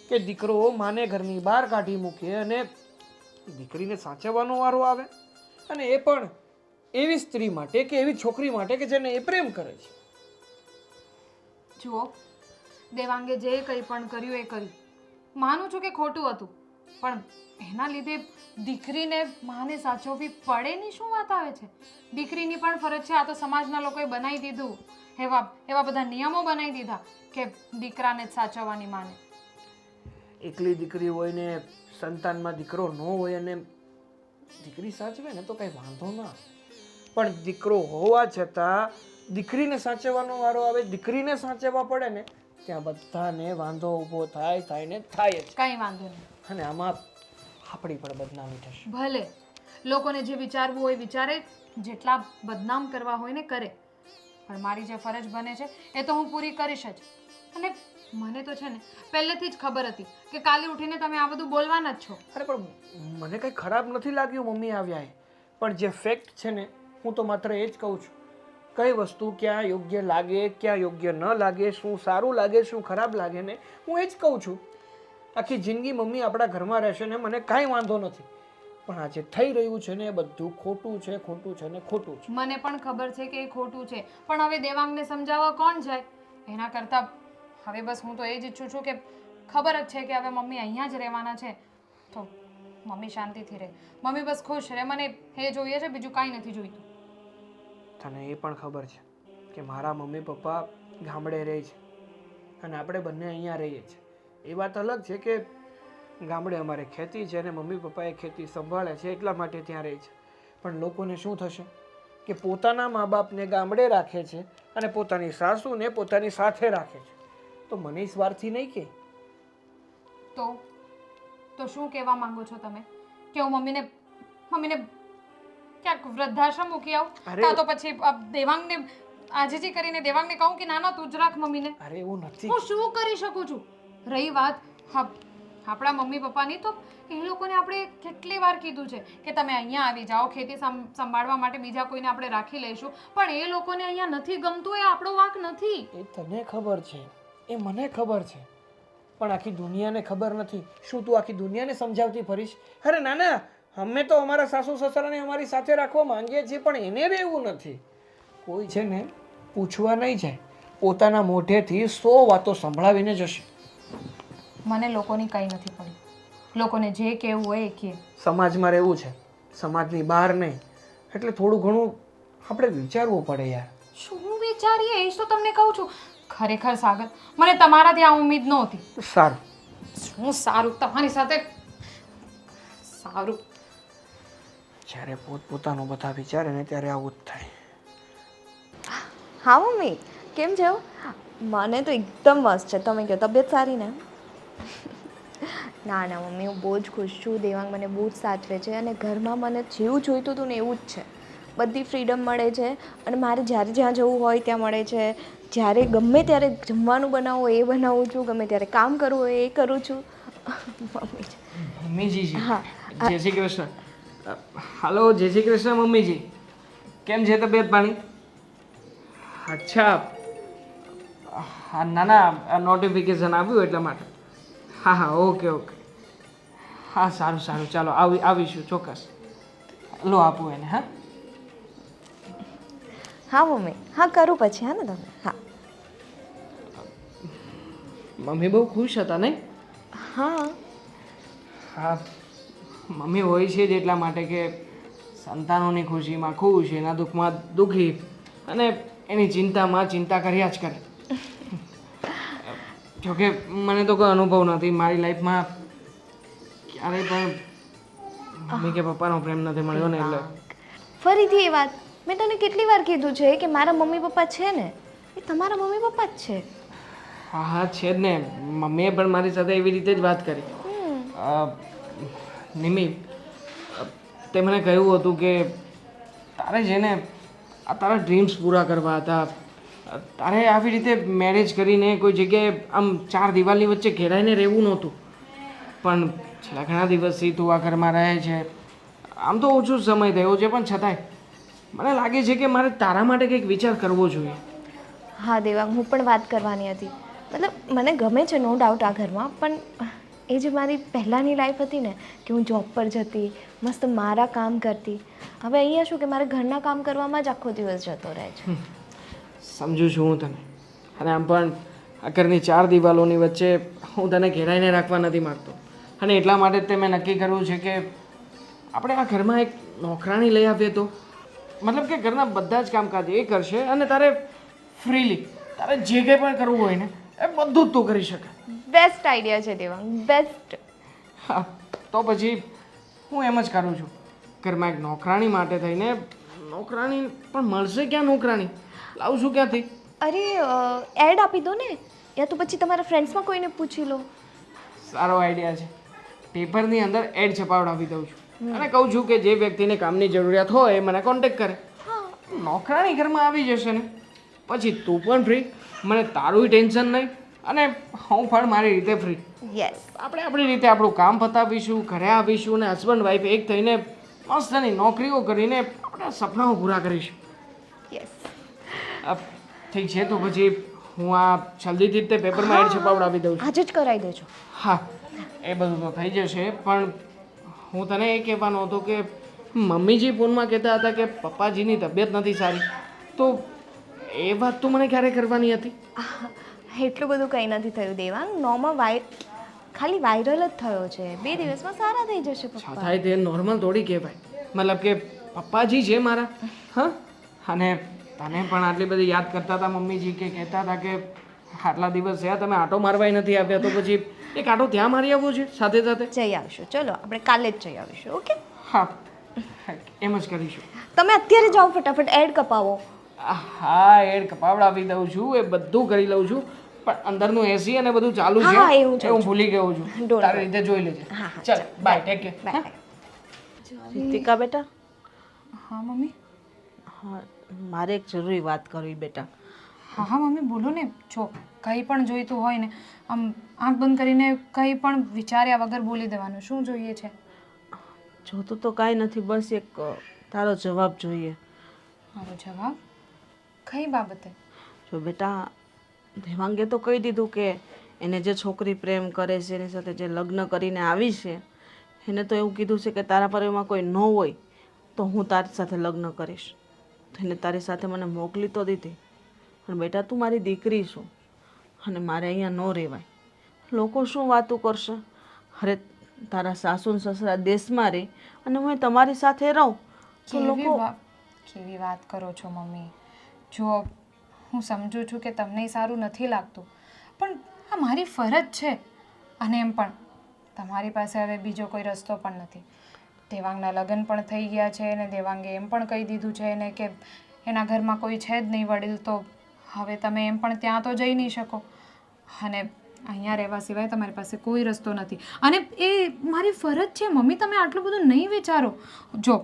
કે દીકરો માને ઘરની બહાર કાઢી મૂકે અને દીકરીને સાચવવાનો વારો આવે, અને એ પણ એવી સ્ત્રી માટે કે એવી છોકરી માટે કે જેને એ પ્રેમ કરે છે. જુઓ, દેવાંગે જે કંઈ પણ કર્યું એ કર્યું. માનું છું કે ખોટું હતું, પણ એના લીધે દીકરીને માને સાચવવી પડે ની શું વાત આવે છે? દીકરીની પણ ફરજ છે. આ તો સમાજના લોકોએ બનાવી દીધું, એવા બધા નિયમો બનાવી દીધા કે દીકરાને જ સાચવવાની માને. એકલી દીકરી હોય ને સંતાનમાં દીકરો ન હોય અને દીકરી સાચવે ને તો કંઈ વાંધો ના આવે, પણ દીકરો હોવા છતાં દીકરીને સાચવવાનો વારો આવે, દીકરીને સાચવવા પડે ને ત્યાં બધાને વાંધો ઊભો થાય ને થાય જ. કંઈ વાંધો નહીં. અને આમાં આપણી પણ બદનામી થશે. ભલે લોકોને જે વિચારવું હોય વિચારે, જેટલા બદનામ કરવા હોય ને કરે, પણ મારી જે ફરજ બને છે એ તો હું પૂરી કરીશ જ. અને મને તો છે ને પહેલેથી જ ખબર હતી કે કાલે ઉઠીને તમે આ બધું બોલવાના જ છો. અરે પણ મને કંઈ ખરાબ નથી લાગ્યું મમ્મી આવ્યા એ, પણ જે ફેક્ટ છે ને હું તો માત્ર એ જ કહું છું. કઈ વસ્તુ ક્યાં યોગ્ય લાગે, ક્યાં યોગ્ય ન લાગે, શું સારું લાગે, શું ખરાબ લાગે ને હું એ જ કહું છું. આખી જિંદગી મમ્મી આપણા ઘરમાં રહેશે ને મને કાંઈ વાંધો નથી, પણ આ જે થઈ રહ્યું છે ને એ બધું ખોટું છે, ખોટું છે ને ખોટું છે. મને પણ ખબર છે કે એ ખોટું છે, પણ હવે દેવાંગને સમજાવવા કોણ જાય? એના કરતાં હવે બસ હું તો એ જ ઈચ્છું છું કે ખબર જ છે કે હવે મમ્મી અહીંયા જ રહેવાના છે, તો મમ્મી શાંતિથી રહે, મમ્મી બસ ખુશ રહે. મને એ જોઈએ છે, બીજું કાંઈ નથી જોઈતું. તને એ પણ ખબર છે કે મારા મમ્મી પપ્પા ગામડે રહે છે અને આપણે બંને અહીંયા રહીએ છીએ. એ વાત અલગ છે કે ગામડે અમારે ખેતી છે અને મમ્મી પપ્પાએ ખેતી સંભાળે છે એટલા માટે ત્યાં રહે છે. પણ લોકોને શું થશે કે પોતાના મા બાપને ગામડે રાખે છે અને પોતાની સાસુને પોતાની સાથે રાખે છે. તો મને સ્વાર્થી નહીં કે તો શું કહેવા માંગો છો તમે? કે હું મમ્મીને ક્યાંક વૃદ્ધાશ્રમ મૂકી આવું? કાં તો પછી દેવાંગને આજીજી કરીને દેવાંગને કહું કે ના તું જ રાખ મમ્મીને? અરે એવું નથી. હું શું કરી શકું છું? રહી વાત આપણા મમ્મી પપ્પાની, તો એ લોકોને આપણે કેટલી વાર કીધું છે કે તમે અહીંયા આવી જાઓ, ખેતી સંભાળવા માટે બીજા કોઈને આપણે રાખી લઈશું, પણ એ લોકોને અહીંયા નથી ગમતું. એ આપણો વાંક નથી. એ તને ખબર છે, એ મને ખબર છે, પણ આખી દુનિયાને ખબર નથી. શું તું આખી દુનિયાને સમજાવતી ફરીશ? અરે ના ના, અમે તો અમારા સાસુ સસરાને અમારી સાથે રાખવા માંગીએ છીએ, પણ એને રહેવું નથી. કોઈ છે ને પૂછવા નહીં જાય, પોતાના મોઢેથી 100 વાતો સંભળાવીને જશે. મને લોકોની કંઈ નથી પડી. લોકોને જે કહેવું હોય એ કહે. સમાજમાં રહેવું છે, સમાજની બહાર નહીં. એટલે થોડું ઘણું આપણે વિચારવું પડે યાર. શું વિચારીએ એ જ તો તમને કહું છું. ખરેખર સાગર, મને તમારાથી આ ઉમ્મીદ નહોતી. સારું. શું સારું તમારી સાથે સારું. જ્યારે પોતપોતાનું બધા વિચારે ને ત્યારે આવું જ થાય. હા મમ્મી, કેમ છે? મને તો એકદમ મસ્ત છે. તમે કહો, તબિયત સારી ને? ના ના મમ્મી, હું બહુ જ ખુશ છું. દેવાંગ મને બહુ જ સાચવે છે અને ઘરમાં મને જેવું જોઈતું હતું ને એવું જ છે. બધી ફ્રીડમ મળે છે અને મારે જ્યારે જ્યાં જવું હોય ત્યાં મળે છે. જ્યારે ગમે ત્યારે જમવાનું બનાવવું હોય એ બનાવું છું, ગમે ત્યારે કામ કરવું હોય એ કરું છું. મમ્મી મમ્મીજી હા. જય શ્રી કૃષ્ણ. હાલો, જય શ્રી કૃષ્ણ મમ્મીજી. કેમ છે તબિયત પાણી? અચ્છા, હા ના ના, નોટિફિકેશન આવ્યું એટલા માટે. હા હા, ઓકે ઓકે. હા સારું સારું, ચાલો આવીશું ચોક્કસ. લો આપું એને. હા હા મમ્મી, હા કરું પછી. હા ને તમે? હા મમ્મી બહુ ખુશ હતા નહીં? હા હા, મમ્મી હોય છે જ એટલા માટે કે સંતાનોની ખુશીમાં ખુશ, એના દુઃખમાં દુઃખી અને એની ચિંતામાં ચિંતા કર્યા જ કરે. જોકે મને તો કોઈ અનુભવ નથી મારી લાઈફમાં ક્યારેય પણ મમ્મી કે પપ્પાનો પ્રેમ નથી મળ્યો ને એટલે. ફરીથી એ વાત મેં તને કેટલી વાર કીધું છે કે મારા મમ્મી પપ્પા છે ને એ તમારા મમ્મી પપ્પા જ છે. હા હા છે જ ને. મમ્મીએ પણ મારી સાથે એવી રીતે જ વાત કરી. નિમિ, તે મને કહ્યું હતું કે તારે છે ને આ તારા ડ્રીમ્સ પૂરા કરવા હતા. તારે આવી રીતે મેરેજ કરીને કોઈ જગ્યાએ આમ ચાર દિવાલની વચ્ચે ઘેરાઈને રહેવું નહોતું. પણ છેલ્લા ઘણા દિવસથી તું આ ઘરમાં રહે છે. આમ તો ઓછો સમય થયો છે પણ છતાંય મને લાગે છે કે મારે તારા માટે કંઈક વિચાર કરવો જોઈએ. હા દેવાંગ, હું પણ વાત કરવાની હતી. મતલબ મને ગમે છે નો ડાઉટ આ ઘરમાં, પણ એ જે મારી પહેલાંની લાઈફ હતી ને કે હું જોબ પર જતી, મસ્ત મારા કામ કરતી, હવે અહીંયા શું કે મારે ઘરના કામ કરવામાં જ આખો દિવસ જતો રહે છે. સમજુ છું હું તને. અને આમ પણ આ ઘરની ચાર દિવાલોની વચ્ચે હું તને ઘેરાઈને રાખવા નથી માગતો. અને એટલા માટે જ તે મેં નક્કી કર્યું છે કે આપણે આ ઘરમાં એક નોકરાણી લઈ આવીએ તો. મતલબ કે ઘરના બધા જ કામકાજ એ કરશે અને તારે ફ્રીલી તારે જે કંઈ પણ કરવું હોય ને એ બધું જ તું કરી શકે. બેસ્ટ આઈડિયા છે દેવાંગ, બેસ્ટ. હા, તો પછી હું એમ જ કરું છું. ઘરમાં એક નોકરાણી માટે થઈને નોકરાણી પણ મળશે ક્યાં? નોકરાણી લાવશું ક્યાંથી? અરે એડ આપી દો ને, યા તો પછી તમારા ફ્રેન્ડ્સમાં કોઈને પૂછી લો. સારો આઈડિયા છે. પેપરની અંદર એડ છપાવડાવી દઉં છું અને કહું છું કે જે વ્યક્તિને કામની જરૂરિયાત હોય એ મને કોન્ટેક્ટ કરે. નોકરાણી ઘરમાં આવી જશે ને પછી તું પણ ફ્રી, મને તારું ટેન્શન નહીં અને હું પણ મારી રીતે ફ્રી. યસ. આપણે આપણી રીતે આપણું કામ પતાવીશું, ઘરે આવીશું અને હસબન્ડ વાઈફ એક થઈને મસ્તની નોકરીઓ કરીને આપણા સપનાઓ પૂરા કરીશું. યસ. ઠીક છે, તો પછી હું આ જલ્દીથી જ તે પેપરમાં એડ છપાવડાવી દઉં છું. આજે જ કરાવી દેજો. હા, એ બધું તો થઈ જશે. પણ હું તને એ કહેવાનો હતો કે મમ્મીજી ફોનમાં કહેતા હતા કે પપ્પાજીની તબિયત નથી સારી. તો એ વાત તું મને ક્યારે કરવાની હતી? એટલું બધું કંઈ નથી થયું દેવાંગ. નોર્મલ ખાલી વાયરલ જ થયો છે. 2 દિવસમાં સારા થઈ જશે પપ્પા. થાય તે નોર્મલ થોડી કહેવાય. મતલબ કે પપ્પાજી છે મારા. હા, અને તને પણ આટલી બધી યાદ કરતા હતા મમ્મીજી કે કહેતા હતા કે આટલા દિવસ થયા તમે આટો મારવાય નથી આવ્યા, તો પછી એક આટો ત્યાં મારી આવવો છે સાથે સાથે. જઈ આવશું. ચલો આપણે કાલે જ જઈ આવીશું. ઓકે? હા, એમ જ કરીશું. તમે અત્યારે જાઓ, ફટાફટ એડ કપાવો. હા, એડ કપાવડાવી દઉં છું, એ બધું કરી લઉં છું. પણ અંદરનું એસી અને બધું ચાલુ છે હા, એ હું એ હું ભૂલી ગયો છું. Don't તારી રીતે જોઈ લેજે. હા, હા, ચાલ bye, take care. Bye. Ritika બેટા, હા મમ્મી. હા મારે એક જરૂરી વાત કરવી બેટા. હા હા મમ્મી, બોલો ને. જો કંઈ પણ જોઈતું હોય ને આમ આંખ બંધ કરીને કંઈ પણ વિચાર્યા વગર બોલી દેવાનું. શું જોઈએ છે? જોતું તો કાંઈ નથી, બસ એક તારો જવાબ જોઈએ. મારો જવાબ? કઈ બાબતે? જો બેટા, દેવાંગે તો કહી દીધું કે એને જે છોકરી પ્રેમ કરે છે એની સાથે જે લગ્ન કરીને આવી છે એને તો એવું કીધું છે કે તારા પર એમાં કોઈ ન હોય તો હું તારી સાથે લગ્ન કરીશ. તો એને તારી સાથે મને મોકલી તો દીધી, પણ બેટા તું મારી દીકરી છું અને મારે અહીંયા ન રહેવાય. લોકો શું વાતું કરશે? અરે તારા સાસુ ને સસરા દેશમાં રહે અને હું તમારી સાથે રહું તો લોકો કેવી વાત કરો છો મમ્મી? જો હું સમજુ છું કે તમને સારું નથી લાગતું, પણ આ મારી ફરજ છે. અને એમ પણ તમારી પાસે હવે બીજો કોઈ રસ્તો પણ નથી. દેવાંગના લગ્ન પણ થઈ ગયા છે અને દેવાંગે એમ પણ કહી દીધું છે ને કે એના ઘરમાં કોઈ છે જ નહીં વડીલ, તો હવે તમે એમ પણ ત્યાં તો જઈ નહીં શકો. અને અહીંયા રહેવા સિવાય તમારી પાસે કોઈ રસ્તો નથી. અને એ મારી ફરજ છે મમ્મી, તમે આટલું બધું નહીં વિચારો. જો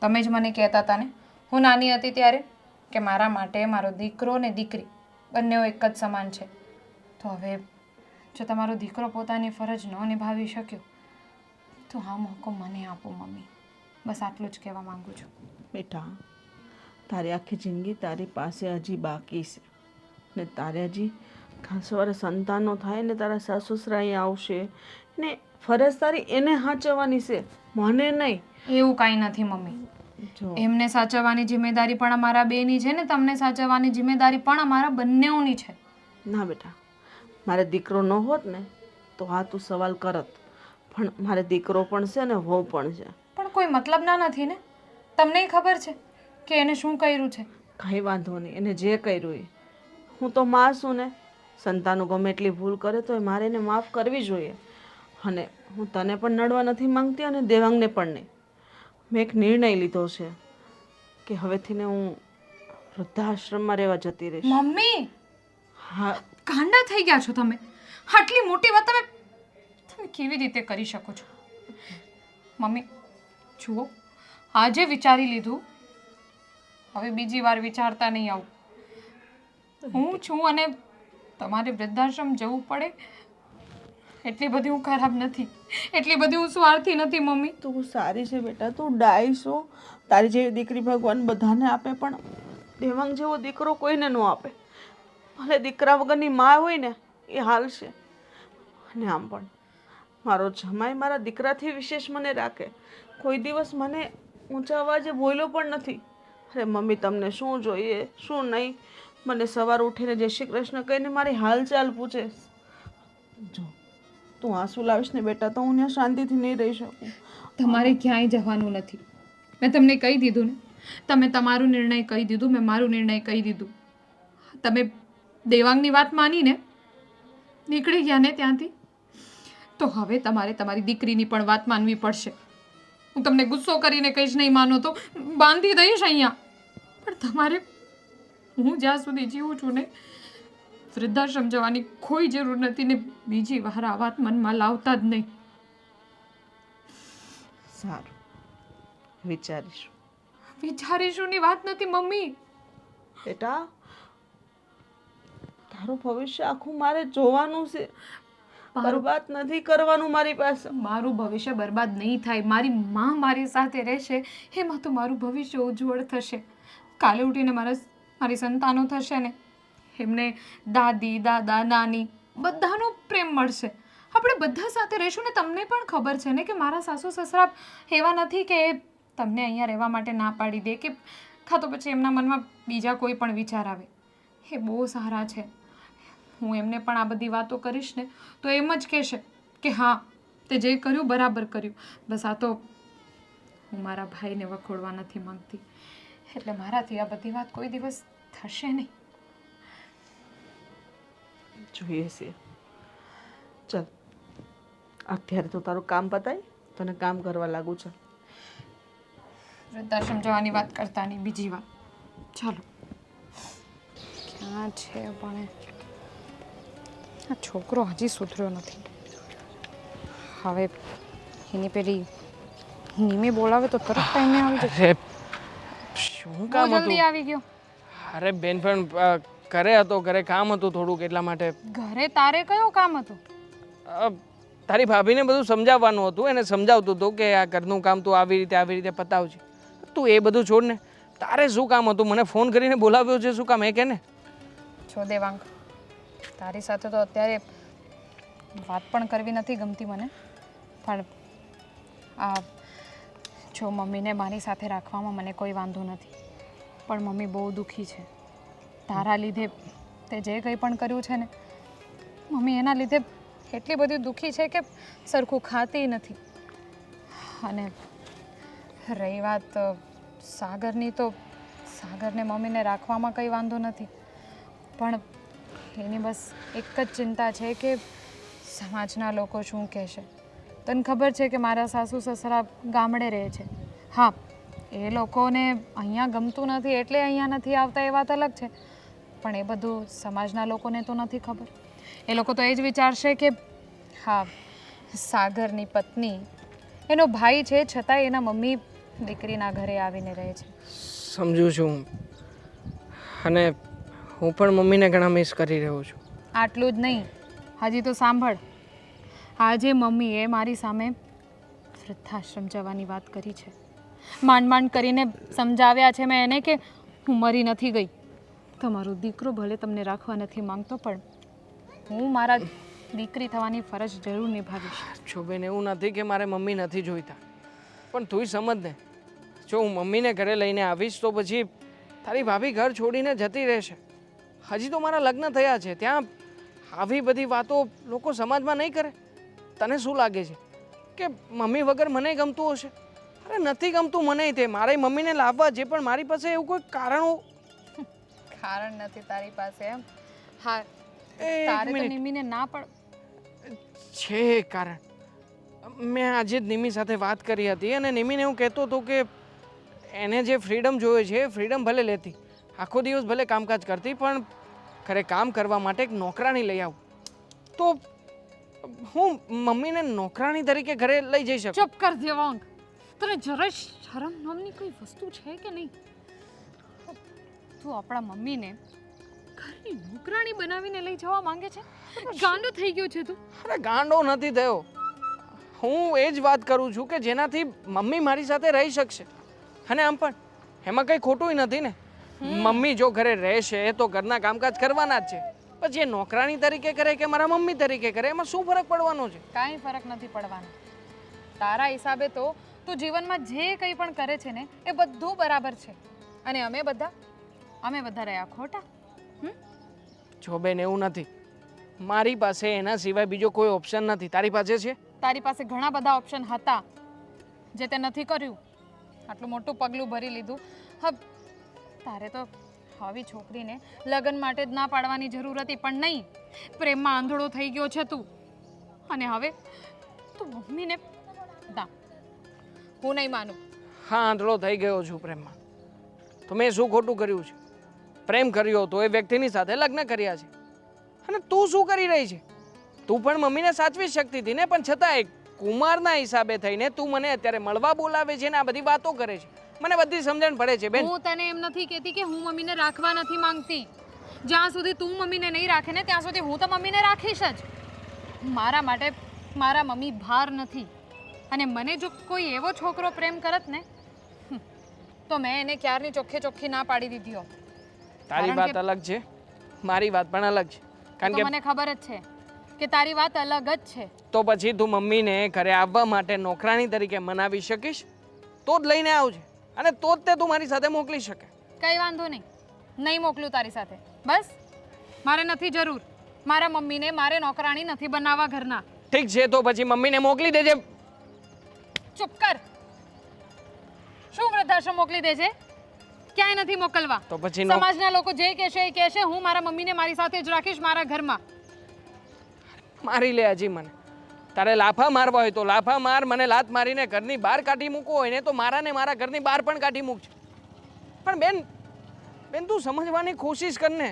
તમે જ મને કહેતા હતા ને હું નાની હતી ત્યારે કે મારા માટે મારો દીકરો ને દીકરી બંને એક જ સમાન છે. તો હવે જો તમારો દીકરો પોતાની ફરજ ન નિભાવી શક્યો તો આ મોકો મને આપો મમ્મી. બસ આટલું જ કહેવા માંગુ છું. બેટા, તારી આખી જિંદગી તારી પાસે હજી બાકી છે ને તારે હજી કાલ સવારે સંતાનો થાય ને તારા સાસુ સસરા અહીંયા આવશે ને ફરજ તારી એને સાચવવાની છે, મને નહીં. એવું કાંઈ નથી મમ્મી. જો એમને સાચવવાની જિમ્મેદારી પણ અમારા બેની છે ને તમને સાચવવાની જિમ્મેદારી પણ અમારા બંનેઓની છે. ના બેટા, મારે દીકરો ન હોત ને તો હા તું સવાલ કરત, પણ મારે દીકરો પણ છે ને વહુ પણ છે. પણ કોઈ મતલબના નથી ને. તમને ખબર છે કે એને શું કર્યું છે? કંઈ વાંધો નહીં, એને જે કર્યું એ. હું તો માં છું ને, સંતાનો ગમે એટલી ભૂલ કરે તો મારે એને માફ કરવી જોઈએ. અને હું તને પણ નડવા નથી માંગતી અને દેવાંગને પણ નહીં. મેં એક નિર્ણય લીધો છે કે હવેથી ને હું વૃદ્ધાશ્રમમાં રહેવા જતી રહીશ. મમ્મી, હા, ગાંડા થઈ ગયા છો તમે. આટલી મોટી વાત તમે કેવી રીતે કરી શકો છો? મમ્મી જુઓ, આજે વિચારી લીધું, હવે બીજી વાર વિચારતા નહીં આવું. હું છું અને તમારે વૃદ્ધાશ્રમ જવું પડે એટલી બધી હું ખરાબ નથી, એટલી બધી હું સ્વાર્થી નથી મમ્મી. તું સારી છે બેટા, તું ડાય છો. તારી જેવી દીકરી ભગવાન બધાને આપે, પણ દેવાંગ જેવો દીકરો કોઈને ન આપે. ભલે દીકરા વગરની માં હોય ને એ હાલ છે. અને આમ પણ મારો જમાઈ મારા દીકરાથી વિશેષ મને રાખે. કોઈ દિવસ મને ઊંચા અવાજે બોલ્યો પણ નથી. અરે મમ્મી તમને શું જોઈએ શું નહીં, મને સવાર ઉઠીને જય શ્રી કૃષ્ણ કહીને મારી હાલચાલ પૂછે. જો તું આંસુ લાવીશ ને બેટા તો હું ત્યાં શાંતિથી નહીં રહી શકું. તમારે ક્યાંય જવાનું નથી. મેં તમને કહી દીધું ને, તમે તમારું નિર્ણય કહી દીધું, મેં મારું નિર્ણય કહી દીધું. તમે દેવાંગની વાત માનીને નીકળી ગયા ને ત્યાંથી, તો હવે તમારે તમારી દીકરીની પણ વાત માનવી પડશે. હું તમને ગુસ્સો કરીને કહીશ નહીં માનો તો બાંધી દઈશ અહીંયા, પણ તમારે હું જ્યાં સુધી જીવું છું ને વૃદ્ધાશ્રમ જવાની કોઈ જરૂર નથી ને બીજી વાર આ વાત મનમાં લાવતા જ નહીં. સારું, વિચારીશું. વિચારીશું ની વાત નથી મમ્મી. બેટા તારું ભવિષ્ય આખું મારે જોવાનું છે, બરબાદ નથી કરવાનું મારી પાસે. મારું ભવિષ્ય બરબાદ નહીં થાય. મારી માં મારી સાથે રહેશે એમાં તો મારું ભવિષ્ય ઉજ્જવળ થશે. કાલે ઉઠીને મારી સંતાનો થશે ને, એમને દાદી દાદા નાની બધાનો પ્રેમ મળશે. આપણે બધા સાથે રહીશું ને. તમને પણ ખબર છે ને કે મારા સાસુ સસરા એવા નથી કે તમને અહીંયા રહેવા માટે ના પાડી દે કે કાં તો પછી એમના મનમાં બીજા કોઈ પણ વિચાર આવે. એ બહુ સારા છે. હું એમને પણ આ બધી વાતો કરીશ ને તો એમ જ કહેશે કે હા તે જે કર્યું બરાબર કર્યું. બસ આ તો હું મારા ભાઈને વખોડવા નથી માંગતી, એટલે મારાથી આ બધી વાત કોઈ દિવસ થશે નહીં. જોઈએ છીએ. ચાલ અત્યારે તો તારું કામ પતાય, તને કામ કરવા લાગુ છે. વૃદ્ધાશ્રમ જવાની વાત કરતા નહીં, બીજી વાત. ચાલો. ક્યાં છે પણ આ છોકરો હજી સુધર્યો નથી. હવે એની પેલી નિમે બોલાવે તો તરત ટાઈમે આવી જશે. શું બહુ કામ જલ્દી હતું? આવી ગયો. અરે બેન પણ ઘરે હતો, ઘરે કામ હતું થોડુંક એટલા માટે. ઘરે તારે કયો કામ હતું? તારી ભાભીને બધું સમજાવવાનું હતું, એને સમજાવતું હતું કે આ ઘરનું કામ તું આવી રીતે પતાવજે. તું એ બધું છોડ ને, તારે શું કામ હતું? મને ફોન કરીને બોલાવ્યો છે શું કામ એ કે ને? છો દેવાંગ, તારી સાથે તો અત્યારે વાત પણ કરવી નથી ગમતી મને, પણ આ જો મમ્મીને મારી સાથે રાખવામાં મને કોઈ વાંધો નથી, પણ મમ્મી બહુ દુઃખી છે તારા લીધે. તે જે કંઈ પણ કર્યું છે ને મમ્મી, એના લીધે એટલી બધી દુઃખી છે કે સરખું ખાતી નથી. અને રહી વાત સાગરની, તો સાગરને મમ્મીને રાખવામાં કંઈ વાંધો નથી, પણ એની બસ એક જ ચિંતા છે કે સમાજના લોકો શું કહેશે. તને ખબર છે કે મારા સાસુ સસરા ગામડે રહે છે. હા, એ લોકોને અહીંયા ગમતું નથી એટલે અહીંયા નથી આવતા એ વાત અલગ છે, પણ એ બધું સમાજના લોકોને તો નથી ખબર. એ લોકો તો એ જ વિચારશે કે હા, સાગરની પત્ની એનો ભાઈ છે છતાં એના મમ્મી દીકરીના ઘરે આવીને રહે છે. સમજુ છું અને હું પણ મમ્મીને ઘણા મિસ કરી રહ્યો છું. આટલું જ નહીં, હજી તો સાંભળ. આજે મમ્મીએ મારી સામે વૃદ્ધાશ્રમ જવાની વાત કરી છે. માંડ માંડ કરીને સમજાવ્યા છે મેં એને કે હું મરી નથી ગઈ. તમારો દીકરો ભલે તમને રાખવા નથી માંગતો, પણ હું મારા દીકરી થવાની ફરજ જરૂર નિભાવીશ. જો બેન, એવું નથી કે મારે મમ્મી નથી જોઈતા, પણ તુંય સમજ ને, જો હું મમ્મીને ઘરે લઈને આવીશ તો પછી તારી ભાભી ઘર છોડીને જતી રહેશે. હજી તો મારા લગ્ન થયા છે, ત્યાં આવી બધી વાતો લોકો સમાજમાં નહીં કરે. તને શું લાગે છે કે મમ્મી વગર મને ગમતું હશે? અરે નથી ગમતું મને તે. મારે મમ્મીને લાવવા છે, પણ મારી પાસે એવું કોઈ કારણ નથી તારી પાસે એમ? હા, એક તારે તો મિનિટ. નિમીને ના પણ છે એક કારણ. મેં આજે જ નિમી સાથે વાત કરી હતી અને નિમીને હું કહેતો હતો કે એને જે ફ્રીડમ જોઈએ છે એ ફ્રીડમ ભલે લેતી, આખો દિવસ ભલે કામકાજ કરતી, પણ ઘરે કામ કરવા માટે એક નોકરાણી લઈ આવું તો હું મમ્મીને નોકરાણી તરીકે ઘરે લઈ જઈ શકું. ચૂપ કર દેવાંગ. તને જરાય શરમ નામની કોઈ વસ્તુ છે કે નહીં? તું આપણા મમ્મીને ઘરની નોકરાણી બનાવીને લઈ જવા માંગે છે? ગાંડો થઈ ગયો છે તું? અરે ગાંડો નથી થયો, હું એ જ વાત કરું છું કે જેનાથી મમ્મી મારી સાથે રહી શકશે. અને આમ પણ એમાં કંઈ ખોટું નથી ને. મમ્મી જો ઘરે રહેશે તો ઘરના કામકાજ કરવાના જ છે, પછી એ નોકરાણી તરીકે કરે કે મારા મમ્મી તરીકે કરે એમાં શું ફરક પડવાનો છે? કાંઈ ફરક નથી પડવાનો. તારા હિસાબે તો તું જીવનમાં જે કંઈ પણ કરે છે ને એ બધું બરાબર છે, અને અમે બધા રહ્યા ખોટા. જો બેન, એવું નથી. મારી પાસે એના સિવાય બીજો કોઈ ઓપ્શન નથી. તારી પાસે છે? તારી પાસે ઘણા બધા ઓપ્શન હતા જે તે નથી કર્યું. આટલું મોટું પગલું ભરી લીધું. હવે તારે તો આવી છોકરીને લગ્ન માટે જ ના પાડવાની જરૂર હતી, પણ નહીં. પ્રેમમાં આંધળો થઈ ગયો છે તું, અને હવે તું મમ્મીને ના, હું નહીં માનું. હા, આંધળો થઈ ગયો છું પ્રેમમાં. તો મેં શું ખોટું કર્યું છે? પ્રેમ કર્યો તો એ વ્યક્તિની સાથે લગ્ન કર્યા છે. અને તું શું કરી રહી છે? તું પણ મમ્મીને સાચવી શકતી હતી ને, પણ છતાંય કુમારના હિસાબે થઈને તું મને અત્યારે મળવા બોલાવે છે ને આ બધી વાતો કરે છે. મને બધી સમજણ પડે છે બેન. હું તને એમ નથી કહેતી કે હું મમ્મીને રાખવા નથી માંગતી. જ્યાં સુધી તું મમ્મીને નહીં રાખે ને ત્યાં સુધી હું તો મમ્મીને રાખીશ જ. મારા માટે મારા મમ્મી ભાર નથી, અને મને જો કોઈ એવો છોકરો પ્રેમ કરત ને તો મેં એને ક્યારની ચોખ્ખે ચોખ્ખી ના પાડી દીધી હોત. તારી વાત અલગ છે, મારી વાત પણ અલગ છે. કારણ તો કે મને ખબર જ છે કે તારી વાત અલગ જ છે. તો પછી તું મમ્મીને ઘરે આવવા માટે નોકરાણી તરીકે મનાવી શકીશ તો જ લઈને આવજે, અને તો જ તે તું મારી સાથે મોકલી શકે. કંઈ વાંધો નહીં, નહીં મોકલું તારી સાથે. બસ, મારે નથી જરૂર. મારા મમ્મીને મારે નોકરાણી નથી બનાવવા ઘરના. ઠીક છે, તો પછી મમ્મીને મોકલી દેજે. ચૂપ કર. શું વૃદ્ધાશ્રમ મોકલી દેજે? ક્યાંય નથી મોકલવા. તો પછી સમાજના લોકો જે કહેશે એ કહેશે. હું મારા મમ્મીને મારી સાથે જ રાખીશ મારા ઘરમાં. મારી લે હજી મને. તારે લાફા મારવા હોય તો લાફા માર, મને લાત મારીને ઘરની બહાર કાઢી મૂકવો હોય ને તો મારા ને મારા ઘરની બહાર પણ કાઢી મૂકજે. પણ બેન તું સમજવાની કોશિશ કર ને.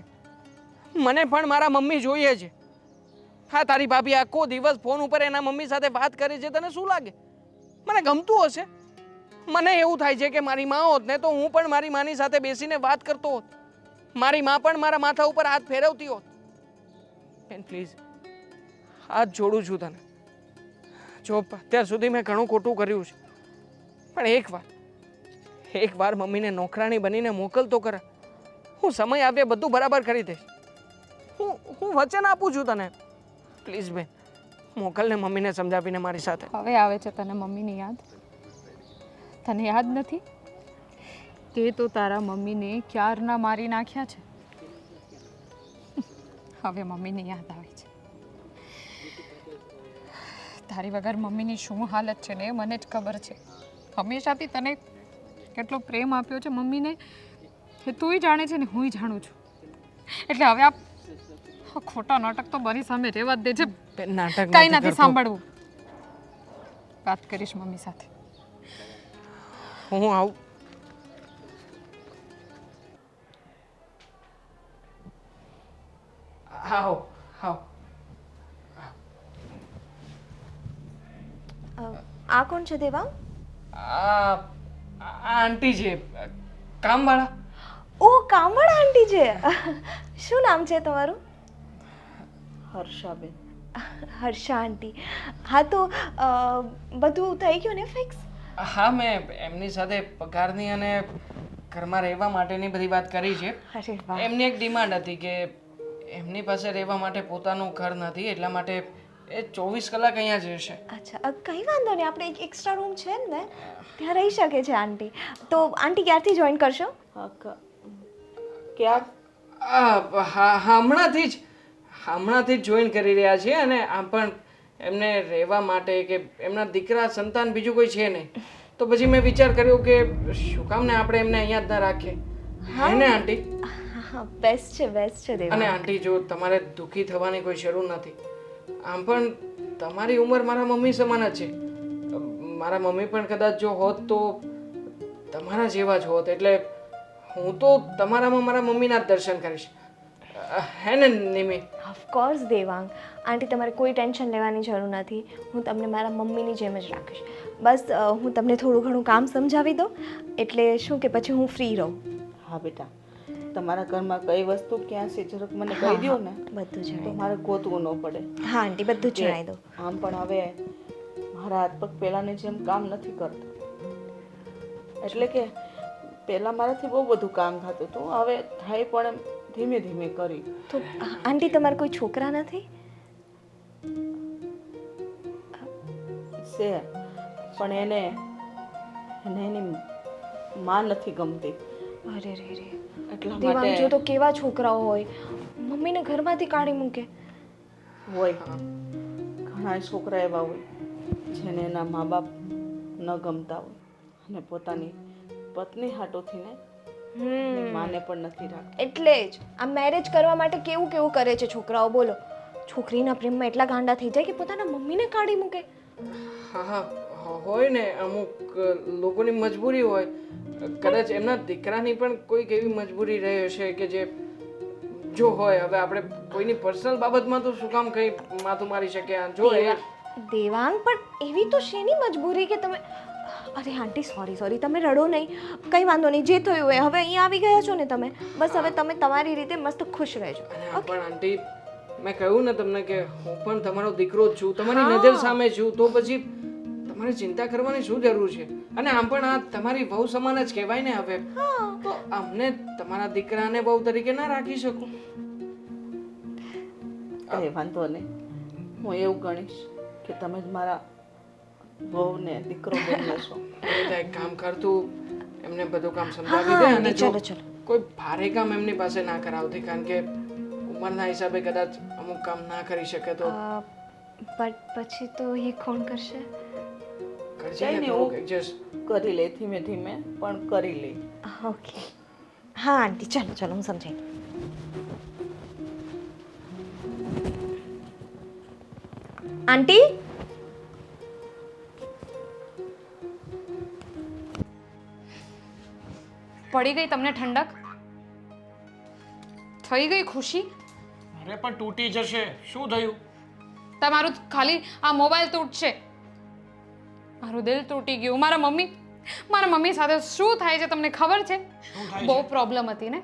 મને પણ મારા મમ્મી જોઈએ છે. હા, તારી ભાભી આખો દિવસ ફોન ઉપર એના મમ્મી સાથે વાત કરે છે, તને શું લાગે મને ગમતું હશે? મને એવું થાય છે કે મારી માં હોત ને તો હું પણ મારી માની સાથે બેસીને વાત કરતો હોત. મારી માં પણ મારા માથા ઉપર હાથ ફેરવતી હોત. બેન પ્લીઝ, હાથ જોડું છું તને. જો અત્યાર સુધી મેં ઘણું ખોટું કર્યું છે, પણ એક વાર મમ્મીને નોકરાણી બનીને મોકલ તો કર. હું સમય આવ્યે બધું બરાબર કરી દઈશ. હું વચન આપું છું તને. પ્લીઝ બેન, મોકલ ને મમ્મીને સમજાવીને મારી સાથે. હવે આવે છે તને મમ્મીની યાદ? તને યાદ નથી તે તો તારા મમ્મીને ક્યારના મારી નાખ્યા છે. હવે મમ્મીને યાદ આવે છે. તારી વગર મમ્મીની શું હાલત છે ને એ મને જ ખબર છે. હંમેશાથી તને કેટલો પ્રેમ આપ્યો છે મમ્મીને એ તુંય જાણે છે ને હુંય જાણું છું. એટલે હવે આ ખોટા નાટક તો મારી સામે રહેવા જ દે છે. નાટક કાંઈ નથી સાંભળવું. વાત કરીશ મમ્મી સાથે. હું આવું. આવો આવો. આ કોણ છે દેવાંગ? આ આંટી છે કામવાળા. ઓ કામવાળા આંટી છે. શું નામ છે તમારું? હર્ષાબેન. હર્ષા આંટી. હા તો બધું થઈ ગયું ને ફિક્સ? હા મેં એમની સાથે પગારની અને ઘરમાં રહેવા માટેની બધી વાત કરી છે. અરે વાહ. એમની એક ડિમાન્ડ હતી કે એમની પાસે રહેવા માટે પોતાનું ઘર નથી, એટલા માટે એ 24 કલાક અહીંયા જ રહેશે. અચ્છા કંઈ વાંધો નહીં, આપણે એક એક્સ્ટ્રા રૂમ છે ને ત્યાં રહી શકે છે આંટી. તો આંટી ક્યારથી જોઈન કરશો? ક્યાં? હમણાંથી જ જોઈન કરી રહ્યા છીએ. અને આમ પણ એમને રહેવા માટે કે એમના દીકરા સંતાન બીજું કોઈ છે નહીં, તો પછી મેં વિચાર કર્યો કે શું કામ ને આપણે એમને અહીંયા જ ના રાખીએ. હા ને આંટી? હા બેસ્ટ છે દેવા. અને આંટી જો તમારે દુઃખી થવાની કોઈ જરૂર નથી. આમ પણ તમારી ઉંમર મારા મમ્મી સમાન જ છે. મારા મમ્મી પણ કદાચ જો હોત તો તમારા જેવા જ હોત. એટલે હું તો તમારામાં મારા મમ્મીના જ દર્શન કરીશ. હે ને નિમી? ઓફકોર્સ દેવાંગ. આંટી તમારે કોઈ ટેન્શન લેવાની જરૂર નથી. હું તમને મારા મમ્મીની જેમ જ રાખીશ. બસ હું તમને થોડું ઘણું કામ સમજાવી દઉં એટલે શું કે પછી હું ફ્રી રહું. હા બેટા, તમારા ઘરમાં કઈ વસ્તુ ક્યાં છે જરાક મને કહી દો ને, બધું તો જણાવી મારે ગોતવું ન પડે. હા આંટી બધું જ જણાવી દઉં. આમ પણ હવે મારા હાથ પગ પહેલાંની જેમ કામ નથી કરતા. એટલે કે પહેલાં મારાથી બહુ બધું કામ થતું હતું, હવે થાય પણ એમ ધીમે ધીમે કરી. તો આંટી તમારે કોઈ છોકરા નથી? છે પણ એની માં નથી ગમતી. અરે રે રે. એટલા દેવાંગ માટે જો તો કેવા છોકરાઓ હોય, મમ્મીને ઘરમાંથી કાઢી મૂકે. હોય ઘણા છોકરા એવા હોય જેને એના મા બાપ ન ગમતા હોય અને પોતાની પત્ની હાટોથી ને એની માને પણ નથી રાખતા. એટલે જ આ મેરેજ કરવા માટે કેવું કેવું કરે છે છોકરાઓ. બોલો, છોકરીના પ્રેમમાં એટલા ગાંડા થઈ જાય કે પોતાના મમ્મીને કાઢી મૂકે. હા હોય ને, અમુક લોકોની મજબૂરી હોય. કદાચ એમના દીકરાની પણ કોઈક એવી મજબૂરી રહી હશે કે જે જો હોય. હવે આપણે કોઈની પર્સનલ બાબતમાં તો શું કામ કઈ માથું મારી શકે. જો એ દેવાંગ પણ એવી તો શેની મજબૂરી કે તમે... અરે આંટી સોરી તમે રડો નહીં, કંઈ વાંધો નહીં. જે થયું હોય હવે અહીંયા આવી ગયા છો ને તમે, બસ હવે તમે તમારી રીતે મસ્ત ખુશ રહેજો. અને પણ આંટી મેં કહ્યું ને તમને કે હું પણ તમારો દીકરો જ છું, તમારી નજર સામે છું, તો પછી તમારે ચિંતા કરવાની શું જરૂર છે? અને આમ પણ આ તમારી વહુ સમાન જ કહેવાય ને. હવે તો અમને તમારા દીકરાને વહુ તરીકે ના રાખી શકું? કઈ વાંધો નહીં, હું એવું ગણીશ કે તમે જ મારા વહુ ને દીકરો બન્યો છો. એક કામ કર, તું એમને બધું કામ સમજાવી દે. અને જો ચલો કોઈ ભારે કામ એમની પાસે ના કરાવતી, કારણ કે ઉંમરના હિસાબે કદાચ અમુક કામ ના કરી શકે તો પછી તો એ કોણ કરશે? કરજે ને થોડુંક એડજસ્ટ. કરી લે ધીમે ધીમે પણ કરી લે. ઓકે હા આંટી ચલો હું સમજાઈ દઉં. આંટી પડી ગઈ તમને ઠંડક? થઈ ગઈ ખુશી? અરે પણ તૂટી જશે. શું થયું? તમારું ખાલી આ મોબાઈલ તૂટશે. મારું દિલ તૂટી ગયું. મારા મમ્મી સાથે શું થાય છે તમને ખબર છે? બહુ પ્રોબ્લેમ હતી ને.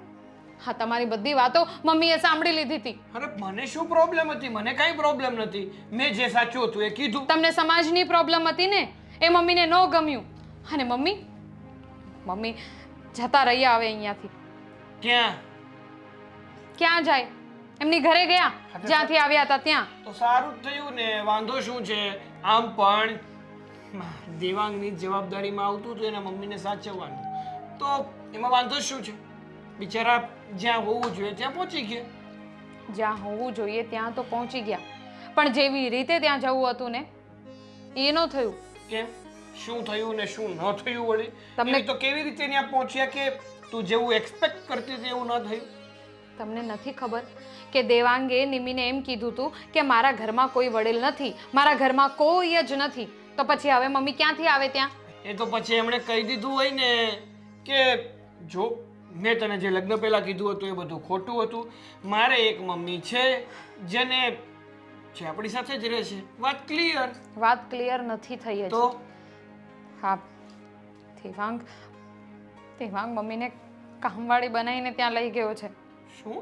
હા તમારી બધી વાતો મમ્મીએ સાંભળી લીધી હતી. અરે મને શું પ્રોબ્લેમ હતી? મને કાંઈ પ્રોબ્લેમ નથી. મેં જે સાચું હતું એ કીધું. તમને સમાજની પ્રોબ્લેમ હતી ને, એ મમ્મીને ન ગમ્યું. અને મમ્મી જતા રહ્યા હવે અહીંયાથી. ક્યાં જાય? એમની ઘરે ગયા જ્યાંથી આવ્યા હતા ત્યાં. તો સારું જ થયું ને. વાંધો શું છે? આમ પણ દેવાંગની જવાબદારીમાં આવતું હતું એના મમ્મીને સાચવવાનું, તો એમાં વાંધો શું છે? બિચારા જ્યાં હોવું જોઈએ ત્યાં પહોંચી ગયા. જ્યાં હોવું જોઈએ ત્યાં તો પહોંચી ગયા, પણ જેવી રીતે ત્યાં જવું હતું ને એ ન થયું. કેમ શું થયું ને શું ન થયું વળી તમને- એ તો કેવી રીતે ત્યાં પહોંચ્યા કે તું જેવું એક્સપેક્ટ કરતી હતી એવું ન થયું? તમને નથી ખબર કે દેવાંગે નિમીને એમ કીધું હતું કે મારા ઘરમાં કોઈ વડીલ નથી, મારા ઘરમાં કોઈ જ નથી, તો પછી હવે મમ્મી ક્યાંથી આવે ત્યાં? એ તો પછી એમણે કહી દીધું હોય ને કે જો મેં તને જે લગ્ન પહેલા કીધું હતું એ બધું ખોટું હતું. મારે એક મમ્મી છે જે આપણી સાથે જ રહે છે. વાત ક્લિયર. વાત ક્લિયર નથી થઈ હજી. તો હા, દેવાંગ દેવાંગ મમ્મીને કામવાળી બનાવીને ત્યાં લઈ ગયો છે. શું?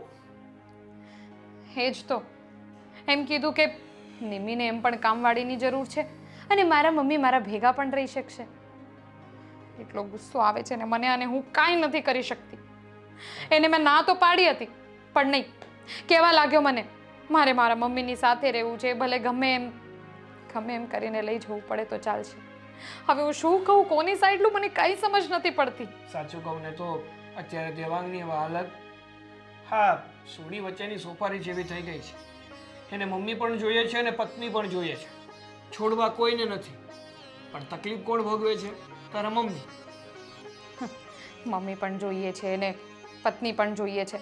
એ જ તો એમ કીધું કે નિમીને એમ પણ કામવાળીની જરૂર છે અને મારા મમ્મી મારા ભેગા પણ રહી શકશે. એટલો ગુસ્સો આવે છે ને મને, અને હું કાંઈ નથી કરી શકતી. એને મેં ના તો પાડી હતી પણ નહીં, કહેવા લાગ્યો મને મારે મારા મમ્મીની સાથે રહેવું છે, ભલે ગમે એમ કરીને લઈ જવું પડે તો ચાલશે. હવે હું શું કહું, કોની સાઈડ લઉં, મને કંઈ સમજ નથી પડતી. સાચું કહું ને તો અત્યારે દેવાંગની હાલત હા સોડી વચ્ચેની સોપારી જેવી થઈ ગઈ છે. એને મમ્મી પણ જોઈએ છે અને પત્ની પણ જોઈએ છે. છોડવા કોઈને નથી. પણ તકલીફ કોણ ભોગવે છે? તારા મમ્મી. મમ્મી પણ જોઈએ છે એને પત્ની પણ જોઈએ છે.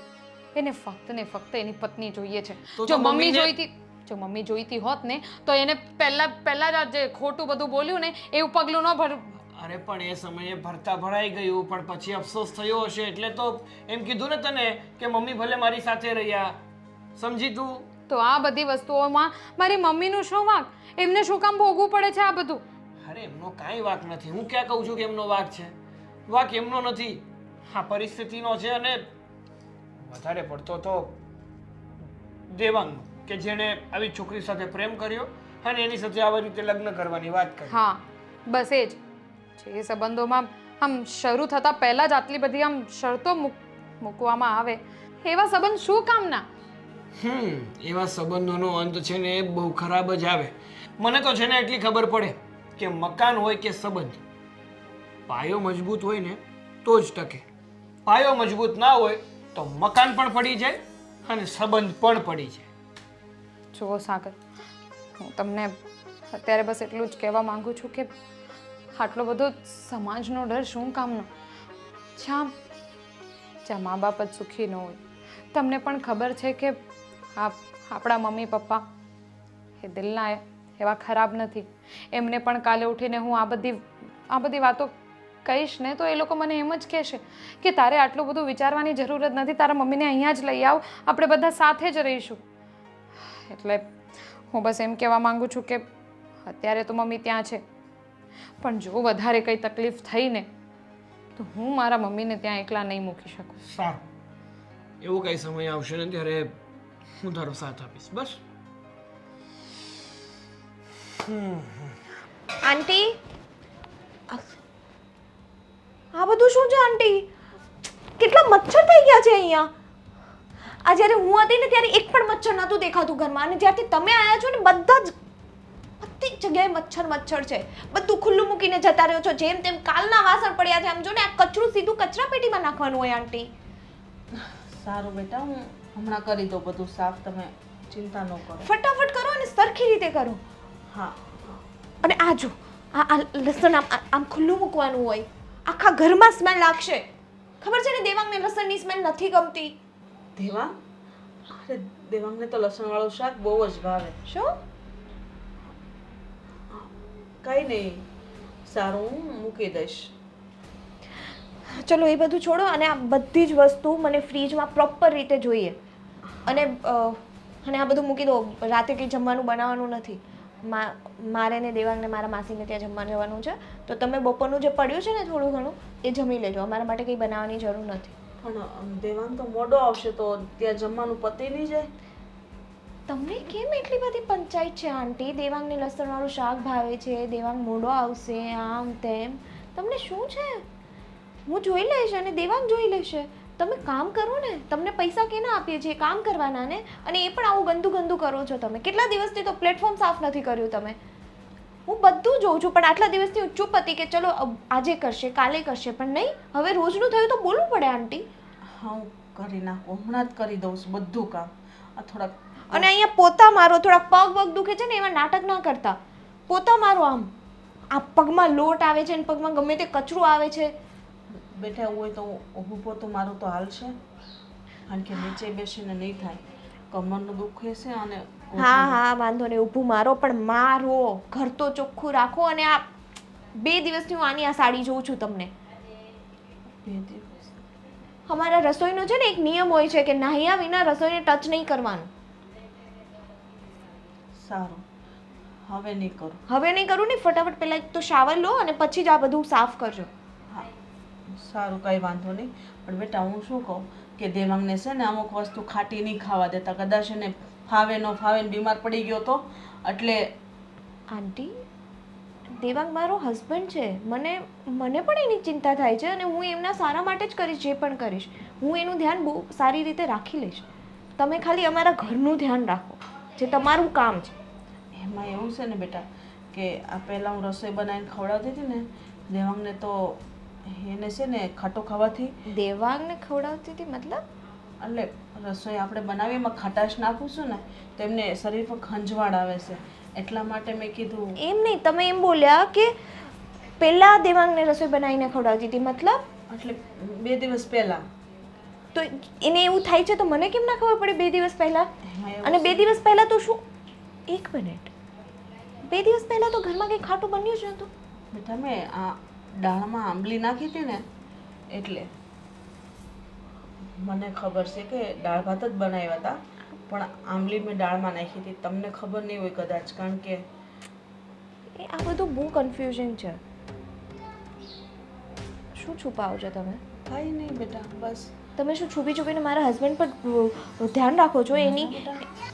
એને ફક્ત ને ફક્ત એની પત્ની જોઈએ છે. તો જો મમ્મીને- મમ્મી જોઈતી હોત ને તો એને પહેલા જ આ જે ખોટું બધું બોલ્યું ને એવું પગલું ન ભર. અરે પણ એ સમયે ભરતા ભરાઈ ગયું પણ પછી અફસોસ થયો હશે એટલે તો એમ કીધું ને તને કે મમ્મી ભલે મારી સાથે રહ્યા. સમજી તું? તો આ બધી વસ્તુઓમાં મારી મમ્મીનું શું વાંક? એમને શું કામ ભોગવું પડે છે આ બધું? અરે એમનો કાંઈ વાંક નથી. હું ક્યાં કહું છું કે એમનો વાંક છે? વાંક એમનો નથી, હા પરિસ્થિતિનો છે. અને વધારે પડતો તો દેવાંગનો કે જેણે આવી છોકરી સાથે પ્રેમ કર્યો અને એની સાથે આવી રીતે લગ્ન કરવાની વાત કરી. હા બસ એ જ. જે સંબંધોમાં આમ શરૂ થતા પહેલા જ આટલી બધી આમ શરતો મૂકવામાં આવે એવા સંબંધ શું કામના? એવા સંબંધોનો અંત છે ને એ બહુ ખરાબ જ આવે. મને તો છે ને એટલી ખબર પડે કે મકાન હોય કે સંબંધ, પાયો મજબૂત હોય ને તો જ ટકે. પાયો મજબૂત ના હોય તો મકાન પણ પડી જાય અને સંબંધ પણ પડી જાય. જુઓ સાગર, હું તમને અત્યારે બસ એટલું જ કહેવા માંગુ છું કે આટલો બધો સમાજનો ડર શું કામનો? જ્યાં મા બાપ જ સુખી ન હોય. તમને પણ ખબર છે કે આપણા મમ્મી પપ્પા એ દિલના એવા ખરાબ નથી. એમને પણ કાલે ઉઠીને હું આ બધી વાતો કહીશ ને તો એ લોકો મને એમ જ કહેશે કે તારે આટલું બધું વિચારવાની જરૂર જ નથી, તારા મમ્મીને અહીંયા જ લઈ આવ, આપણે બધા સાથે જ રહીશું. એટલે હું બસ એમ કહેવા માંગુ છું કે અત્યારે તો મમ્મી ત્યાં છે, પણ જો વધારે કંઈ તકલીફ થઈ ને તો હું મારા મમ્મીને ત્યાં એકલા નહીં મૂકી શકું. સારું, એવો કઈ સમય આવશે ને ત્યારે હું તારો સાથ આપીશ. બસ. આંટી, આ બધું શું છે આંટી? કેટલા મચ્છર થઈ ગયા છે અહીંયા. આ જ્યારે હું હતી ને ત્યારે એક પણ મચ્છર નહોતું દેખાતું ઘરમાં, અને જ્યારથી તમે આવ્યા છો ને બધી જગ્યાએ મચ્છર છે. બધું ખુલ્લું મૂકીને જતા રહ્યો છો, જેમ તેમ કાલના વાસણ પડ્યા છે. આમ જો ને આ કચરું સીધું કચરા પેટીમાં નાખવાનું હોય આંટી. સારું બેટા, હું હમણાં કરી દઉં બધું સાફ, તમે ચિંતા ન કરો. ફટાફટ કરો અને સરખી રીતે કરો. હા. અને આ જો આ લસણ આમ ખુલ્લું મૂકવાનું હોય, આખા ઘરમાં સ્મેલ લાગશે. ખબર છે ને દેવાંગને લસણની સ્મેલ નથી ગમતી. દેવાંગ? અરે દેવાંગને તો લસણવાળું શાક બહુ જ ભાવે. શું? કઈ નહીં, સારું હું મૂકી દઈશ. ચલો એ બધું છોડો, અને આ બધી જ વસ્તુ મને ફ્રીજમાં પ્રોપર રીતે જોઈએ. અને આ બધું મૂકી દો. રાતે કંઈ જમવાનું બનાવવાનું નથી. મારે ને દેવાંગને મારા માસીને ત્યાં જમવા જવાનું છે, તો તમે બપોરનું જે પડ્યું છે ને થોડું ઘણું એ જમી લેજો. અમારા માટે કંઈ બનાવવાની જરૂર નથી. પણ દેવાંગ તો મોડો આવશે તો ત્યાં જમવાનું પતી નહીં જાય. તમને કેમ એટલી બધી પંચાયત છે આંટી? દેવાંગને લસણવાળું શાક ભાવે છે, દેવાંગ મોડો આવશે, આમ તેમ. તમને શું છે? હું જોઈ લઈશ અને દેવાંગ જોઈ લેશે. તમે કામ કરો ને, તમને પૈસા કેના આપીએ છીએ? કામ કરવાના ને. અને એ પણ આવું ગંદુ કરો છો તમે. કેટલા દિવસથી તો પ્લેટફોર્મ સાફ નથી કર્યું તમે. હું બધું જોઉં છું, પણ આટલા દિવસથી હું ચૂપ હતી કે ચલો આજે કરશે, કાલે કરશે, પણ નહીં. હવે રોજનું થયું તો બોલવું પડે આંટી. હા, હું કરી નાખું, હમણાં જ કરી દઉં છું બધું કામ. આ થોડાક અને અહીંયા પોતા મારો, થોડા પગ દુખે છે ને એવા નાટક ના કરતા. પોતા મારો આમ આ પગમાં લોટ આવે છે અને પગમાં ગમે તે કચરું આવે છે. બેટા એવું હોય તો ઊભું પોતું મારું તો હાલશે, કારણ કે નીચે બેસીને નહીં થાય, કમરનું દુખે છે અને હા હા વાંધો નહીં, ઊભું મારો પણ મારો, ઘર તો ચોખ્ખું રાખો. અને આ 2 દિવસથી હું આની આ સાડી જોઉં છું તમને. 2 દિવસ અમારા રસોઈનો છે ને એક નિયમ હોય છે કે નાહ્યા વિના રસોઈને ટચ નહીં કરવાનું. સારું, હવે નહીં કરું. હવે નહીં કરું ને, ફટાફટ પહેલાં એક તો શાવર લો અને પછી જ આ બધું સાફ કરજો. હા સારું, કંઈ વાંધો નહીં. પણ બેટા હું શું કહું કે દેવાંગને છે ને અમુક વસ્તુ ખાટી નહીં ખાવા દેતા, કદાચ એને ફાવે ન ફાવે ને બીમાર પડી ગયો તો એટલે. આંટી, દેવાંગ મારો હસબન્ડ છે, મને પણ એની ચિંતા થાય છે અને હું એમના સારા માટે જ કરીશ જે પણ કરીશ. હું એનું ધ્યાન બહુ સારી રીતે રાખી લઈશ. તમે ખાલી અમારા ઘરનું ધ્યાન રાખો, જે તમારું કામ છે. એમાં એવું છે ને બેટા કે આ પહેલાં હું રસોઈ બનાવીને ખવડાવતી હતી ને દેવાંગને, તો એને છે ને ખાટો ખાવાથી, દેવાંગને ખવડાવતી હતી મતલબ? એટલે રસોઈ આપણે બનાવી એમાં ખટાશ નાખું ને તો એમને શરીર પર ખંજવાળ આવે છે, એટલા માટે મેં કીધું. એમ નહીં, તમે એમ બોલ્યા કે પહેલાં દેવાંગને રસોઈ બનાવીને ખવડાવતી હતી મતલબ? એટલે 2 દિવસ પહેલાં. તો એને એવું થાય છે તો મને કેમ ના ખબર પડે 2 દિવસ પહેલાં? એમાં એવું અને 2 દિવસ પહેલાં તો શું? 1 મિનિટ, 2 દિવસ પહેલાં તો ઘરમાં કંઈ ખાટું બન્યું જ નહોતું. બેટા મેં આ દાળમાં આંબલી નાખી હતી ને એટલે મને ખબર છે કે દાળ ભાત જ બનાવ્યા હતા, પણ આંબલી મેં દાળમાં નાખી હતી. તમને ખબર નહીં હોય કદાચ, કારણ કે આ બધું બહુ કન્ફ્યુઝન છે. શું છુપાવો છો તમે? કાંઈ નહીં બેટા, બસ. તમે શું છુપી છુપીને મારા હસબન્ડ પર ધ્યાન રાખો છો એની?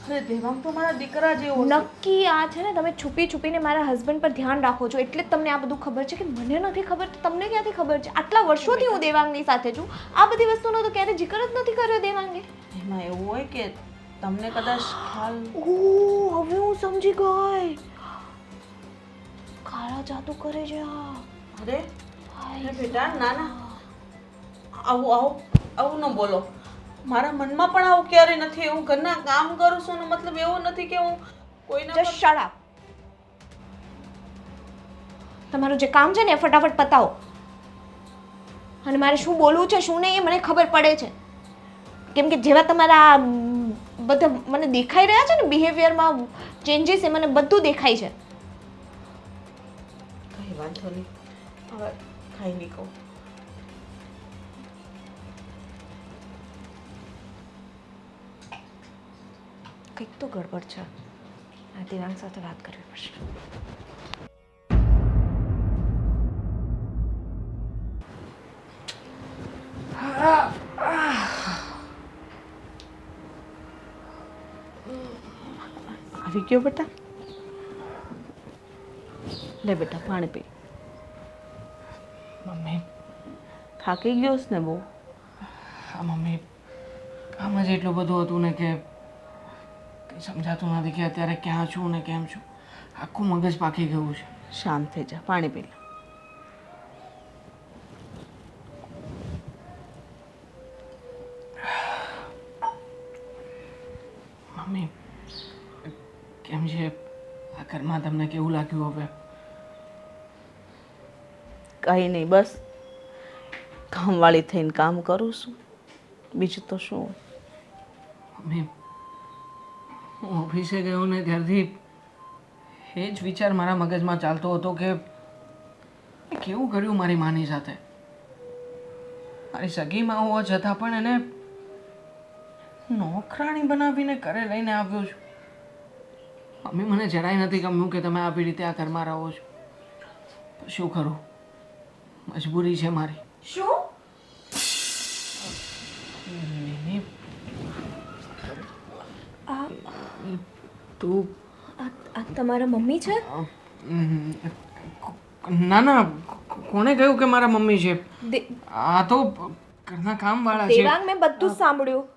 અરે દેવાંગ તો મારા દીકરા જેવો છે. નક્કી આ છે ને, તમે છુપી છુપીને મારા હસબન્ડ પર ધ્યાન રાખો છો એટલે જ તમને આ બધું ખબર છે. કે મને નથી ખબર તો તમને ક્યાંથી ખબર છે? આટલા વર્ષોથી હું દેવાંગની સાથે છું, આ બધી વસ્તુનો તો ક્યારે જિકર જ નથી કર્યો દેવાંગે. એમાં એવું હોય કે તમને કદાચ ખ્યાલ. ઓહ, હવે હું સમજી ગઈ. કાળા જાદુ કરે છે આ. અરે બેટા ના ના, આવું ન બોલો. મારા મનમાં પણ આવું ક્યારે નથી. હું ઘરના કામ કરું છું ને, મતલબ એવું નથી કે હું કોઈના જસ્ટ શટ અપ. તમારું જે કામ છે ને એ ફટાફટ પતાવો. અને મારે શું બોલવું છે શું નહીં એ મને ખબર પડે છે. કેમ કે જેવા તમારા બધા મને દેખાઈ રહ્યા છે ને બિહેવિયરમાં ચેન્જીસ, એ મને બધું દેખાય છે. કઈ વાંધો નહીં, હવે ખાઈ નહીં કહું. કંઈક તો ગડબડ છે. આ દેવાંગ સાથે વાત કરવી પડશે. આવી ગયો બેટા? લે બેટા પાણી પી. મમ્મી, થાકી ગયો છે ને બહુ? હા મમ્મી, કામ જ એટલું બધું હતું ને કે કંઈ સમજાતું નથી કે અત્યારે ક્યાં છું ને કેમ છું. આખું મગજ પાકી ગયું છે. શાંત થઈ જા, પાણી પી લે. મમ્મી, કેમ છે આ ઘરમાં? તમને કેવું લાગ્યું હવે? કંઈ નહીં, બસ કામવાળી થઈને કામ કરું છું, બીજું તો શું હોય. મમ્મી, હું ઓફિસે ગયો ને ત્યારથી એ જ વિચાર મારા મગજમાં ચાલતો હતો કે મેં કેવું કર્યું મારી માની સાથે. મારી સગીમાં હોવા છતાં પણ એને નોકરાણી બનાવીને ઘરે લઈને આવ્યો છું. મમ્મી, મને જરાય નથી ગમ્યું કે તમે આવી રીતે આ ઘરમાં રહો છો. શું કરું, મજબૂરી છે મારી. શું? મિની, આ તું આ તમારા મમ્મી છે? ના ના, કોણે કહ્યું કે મારા મમ્મી છે? આ તો ઘરના કામવાળા છે. દેવાંગ, મેં બધું જ સાંભળ્યું.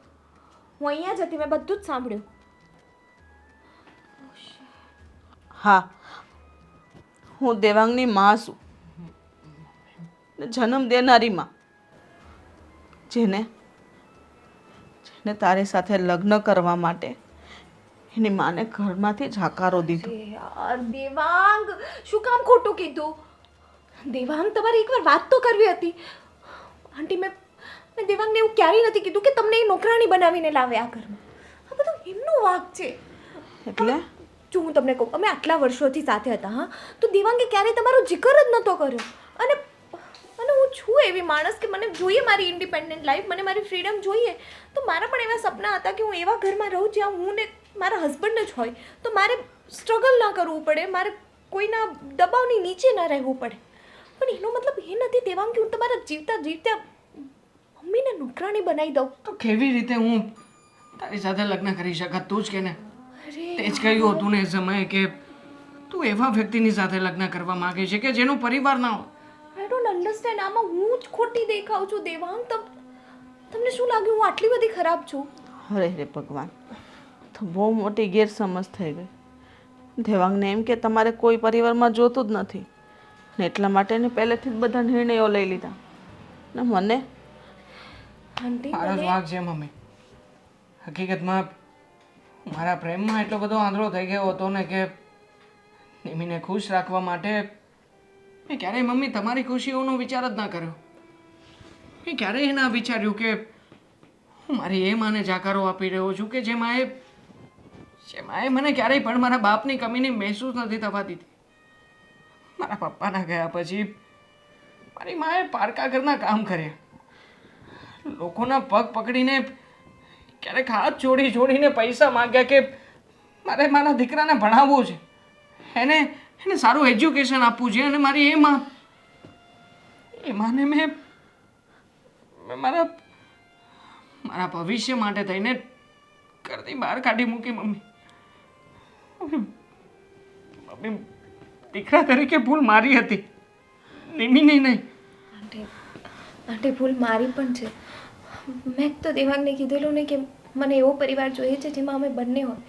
હું અહીંયા જ હતી, મેં બધું જ સાંભળ્યું. હા, હું દેવાંગની માં છું, જન્મ દેનારી માં, જેને તારી સાથે લગ્ન કરવા માટે એની માને ઘરમાંથી જાકારો દીધો. અરે યાર દેવાંગ, શું કામ ખોટું કીધું? દેવાંગ, તમારે એકવાર વાત તો કરવી હતી. આંટી, મેં દેવાંગને એવું ક્યારેય નથી કીધું કે તમને એ નોકરાણી બનાવીને લાવે આ ઘરમાં. આ બધું એમનો વાંક છે. એટલે જો હું તમને કહું, અમે આટલા વર્ષોથી સાથે હતા, હા, તો દેવાંગે ક્યારેય તમારો જિકર જ નહોતો કર્યો. અને હું છું એવી માણસ કે મને જોઈએ મારી ઇન્ડિપેન્ડન્ટ લાઈફ, મને મારી ફ્રીડમ જોઈએ. તો મારા પણ એવા સપના હતા કે હું એવા ઘરમાં રહું જ્યાં હું ને મારા હસબન્ડ જ હોય, તો મારે સ્ટ્રગલ ના કરવું પડે, મારે કોઈના દબાવની નીચે ના રહેવું પડે. પણ એનો મતલબ એ નથી દેવાંગ કે હું તમારા જીવતા જીવતા મમ્મીને નોકરાણી બનાવી દઉં. તો કેવી રીતે હું તારી સાથે લગ્ન કરી શકત? તું જ કે ને, અરે તે જ કહ્યું હતું ને એ સમયે કે તું એવા વ્યક્તિની સાથે લગ્ન કરવા માંગે છે કે જેનો પરિવાર ના હોય. I don't understand. આમાં હું જ ખોટી દેખાઉં છું દેવાંગ? તમને શું લાગ્યું હું આટલી બધી ખરાબ છું? અરે રે ભગવાન, તો બહુ મોટી ગેરસમજ થઈ ગઈ. દેવાંગને એમ કે તમારે કોઈ પરિવારમાં જોતું જ નથી ને એટલા માટે એને પહેલેથી જ બધા નિર્ણયો લઈ લીધા. ને મને આંટી, મારો જ વાંક છે મમ્મી. હકીકતમાં મારા પ્રેમમાં એટલો બધો આંધળો થઈ ગયો હતો ને કે નિમીને ખુશ રાખવા માટે મેં ક્યારેય મમ્મી તમારી ખુશીઓનો વિચાર જ ના કર્યો. મેં ક્યારેય ના વિચાર્યું કે હું મારી એ માને જાકારો આપી રહ્યો છું કે જેમાં એ મને ક્યારેય પણ મારા બાપની કમીની મહેસૂસ નથી થવા દીધી. મારા પપ્પાના ગયા પછી મારી માએ પારકા ઘરના કામ કર્યા, લોકોના પગ પકડીને ક્યારેક હાથ જોડીને પૈસા માંગ્યા કે મારે મારા દીકરાને ભણાવવું છે, એને સારું એજ્યુકેશન આપવું છે. અને મારી એ માને મેં મારા ભવિષ્ય માટે થઈને ઘરથી બહાર કાઢી મૂકી. મમ્મી, દીકરા તરીકે ભૂલ મારી હતી, નિમીની નહીં. આંટી, ભૂલ મારી પણ છે. મેં તો દેવાંગને કીધેલું ને કે મને એવો પરિવાર જોઈએ છે જેમાં અમે બંને હોય,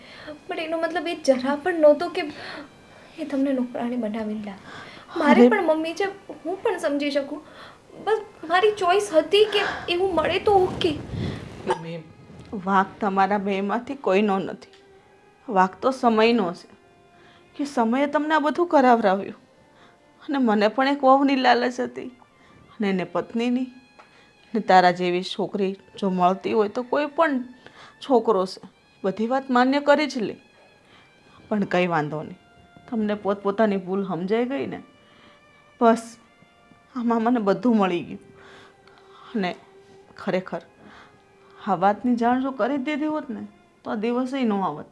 પણ એનો મતલબ એ જરા પણ નહોતો કે એ તમને નોકરાણી બનાવીને લાવે. મારી પણ મમ્મી છે, હું પણ સમજી શકું. બસ મારી ચોઈસ હતી કે એવું મળે તો ઓકે. મમ્મી, વાંક તમારા બેમાંથી કોઈનો નથી. વાંક તો સમયનો છે કે સમયે તમને આ બધું કરાવરાવ્યું. અને મને પણ એક વહુની લાલચ હતી અને એને પત્નીની. ને તારા જેવી છોકરી જો મળતી હોય તો કોઈ પણ છોકરો છે બધી વાત માન્ય કરી જ લે. પણ કંઈ વાંધો નહીં, તમને પોતપોતાની ભૂલ સમજાઈ ગઈ ને, બસ આમાં મને બધું મળી ગયું. અને ખરેખર આ વાતની જાણ જો કરી દીધી હોત ને તો આ દિવસે ન આવત.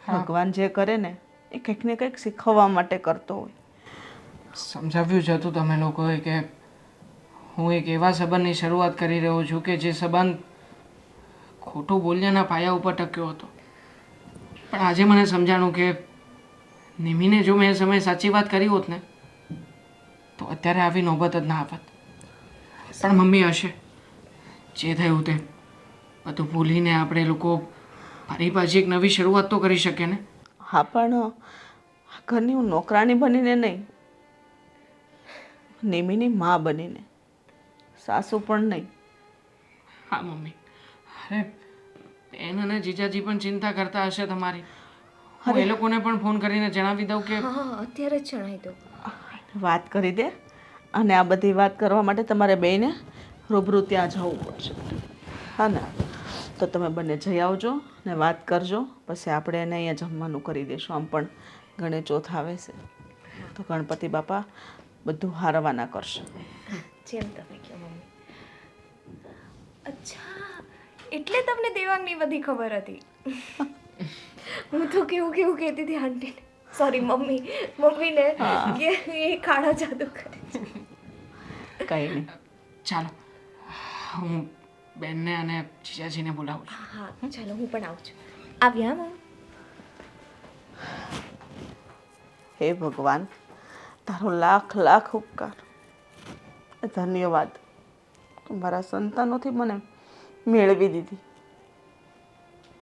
ભગવાન જે કરે ને એ કંઈક ને કંઈક શીખવવા માટે કરતો હોય. સમજાવ્યું જ હતું તમે લોકોએ કે હું એક એવા સંબંધની શરૂઆત કરી રહ્યો છું કે જે સંબંધ ખોટું બોલ્યાના પાયા ઉપર ટક્યો હતો. પણ આજે મને સમજાણું કે નિમીને જો મેં એ સમયે સાચી વાત કરી હોત ને તો અત્યારે આવી નોબત જ ના આવત. પણ મમ્મી, હશે જે થયું તે બધું ભૂલીને આપણે લોકો ફરી પાછી એક નવી શરૂઆત તો કરી શકીએ ને. હા, પણ આ ઘરની હું નોકરાણી બનીને નહીં, નિમીની મા બનીને, સાસુ પણ નહીં. હા મમ્મી, અરે બેન અને જીજાજી પણ ચિંતા કરતા હશે તમારી. હું એ લોકોને પણ ફોન કરીને જણાવી દઉં કે હા, અત્યારે જ જણાવી દો. વાત કરી દે. અને આ બધી વાત કરવા માટે તમારે બેયને રૂબરૂ ત્યાં જવું પડશે. હા ને, તો તમે બંને જઈ આવજો ને વાત કરજો. પછી આપણે એને અહીંયા જમવાનું કરી દઈશું. આમ પણ ગણેશ ચોથ આવે છે તો ગણપતિ બાપા બધું હારવાના કરશે. જેમ તમે કહો મમ્મી. અચ્છા, એટલે તમને દેવાંગની બધી ખબર હતી. હું તો કેવું કહેતી હતી આંટીને, સોરી મમ્મીને કે એ કાળા જાદુ કરે છે. કંઈ નહીં. ચાલો હું બેનને અને જીજાજીને બોલાવું છું. હા, ચાલો હું પણ આવું છું. આવ્યા મમ્મી? હે ભગવાન, તારો લાખ લાખ ઉપકાર. ધન્યવાદ. મારા સંતાનોથી મને મેળવી દીધી.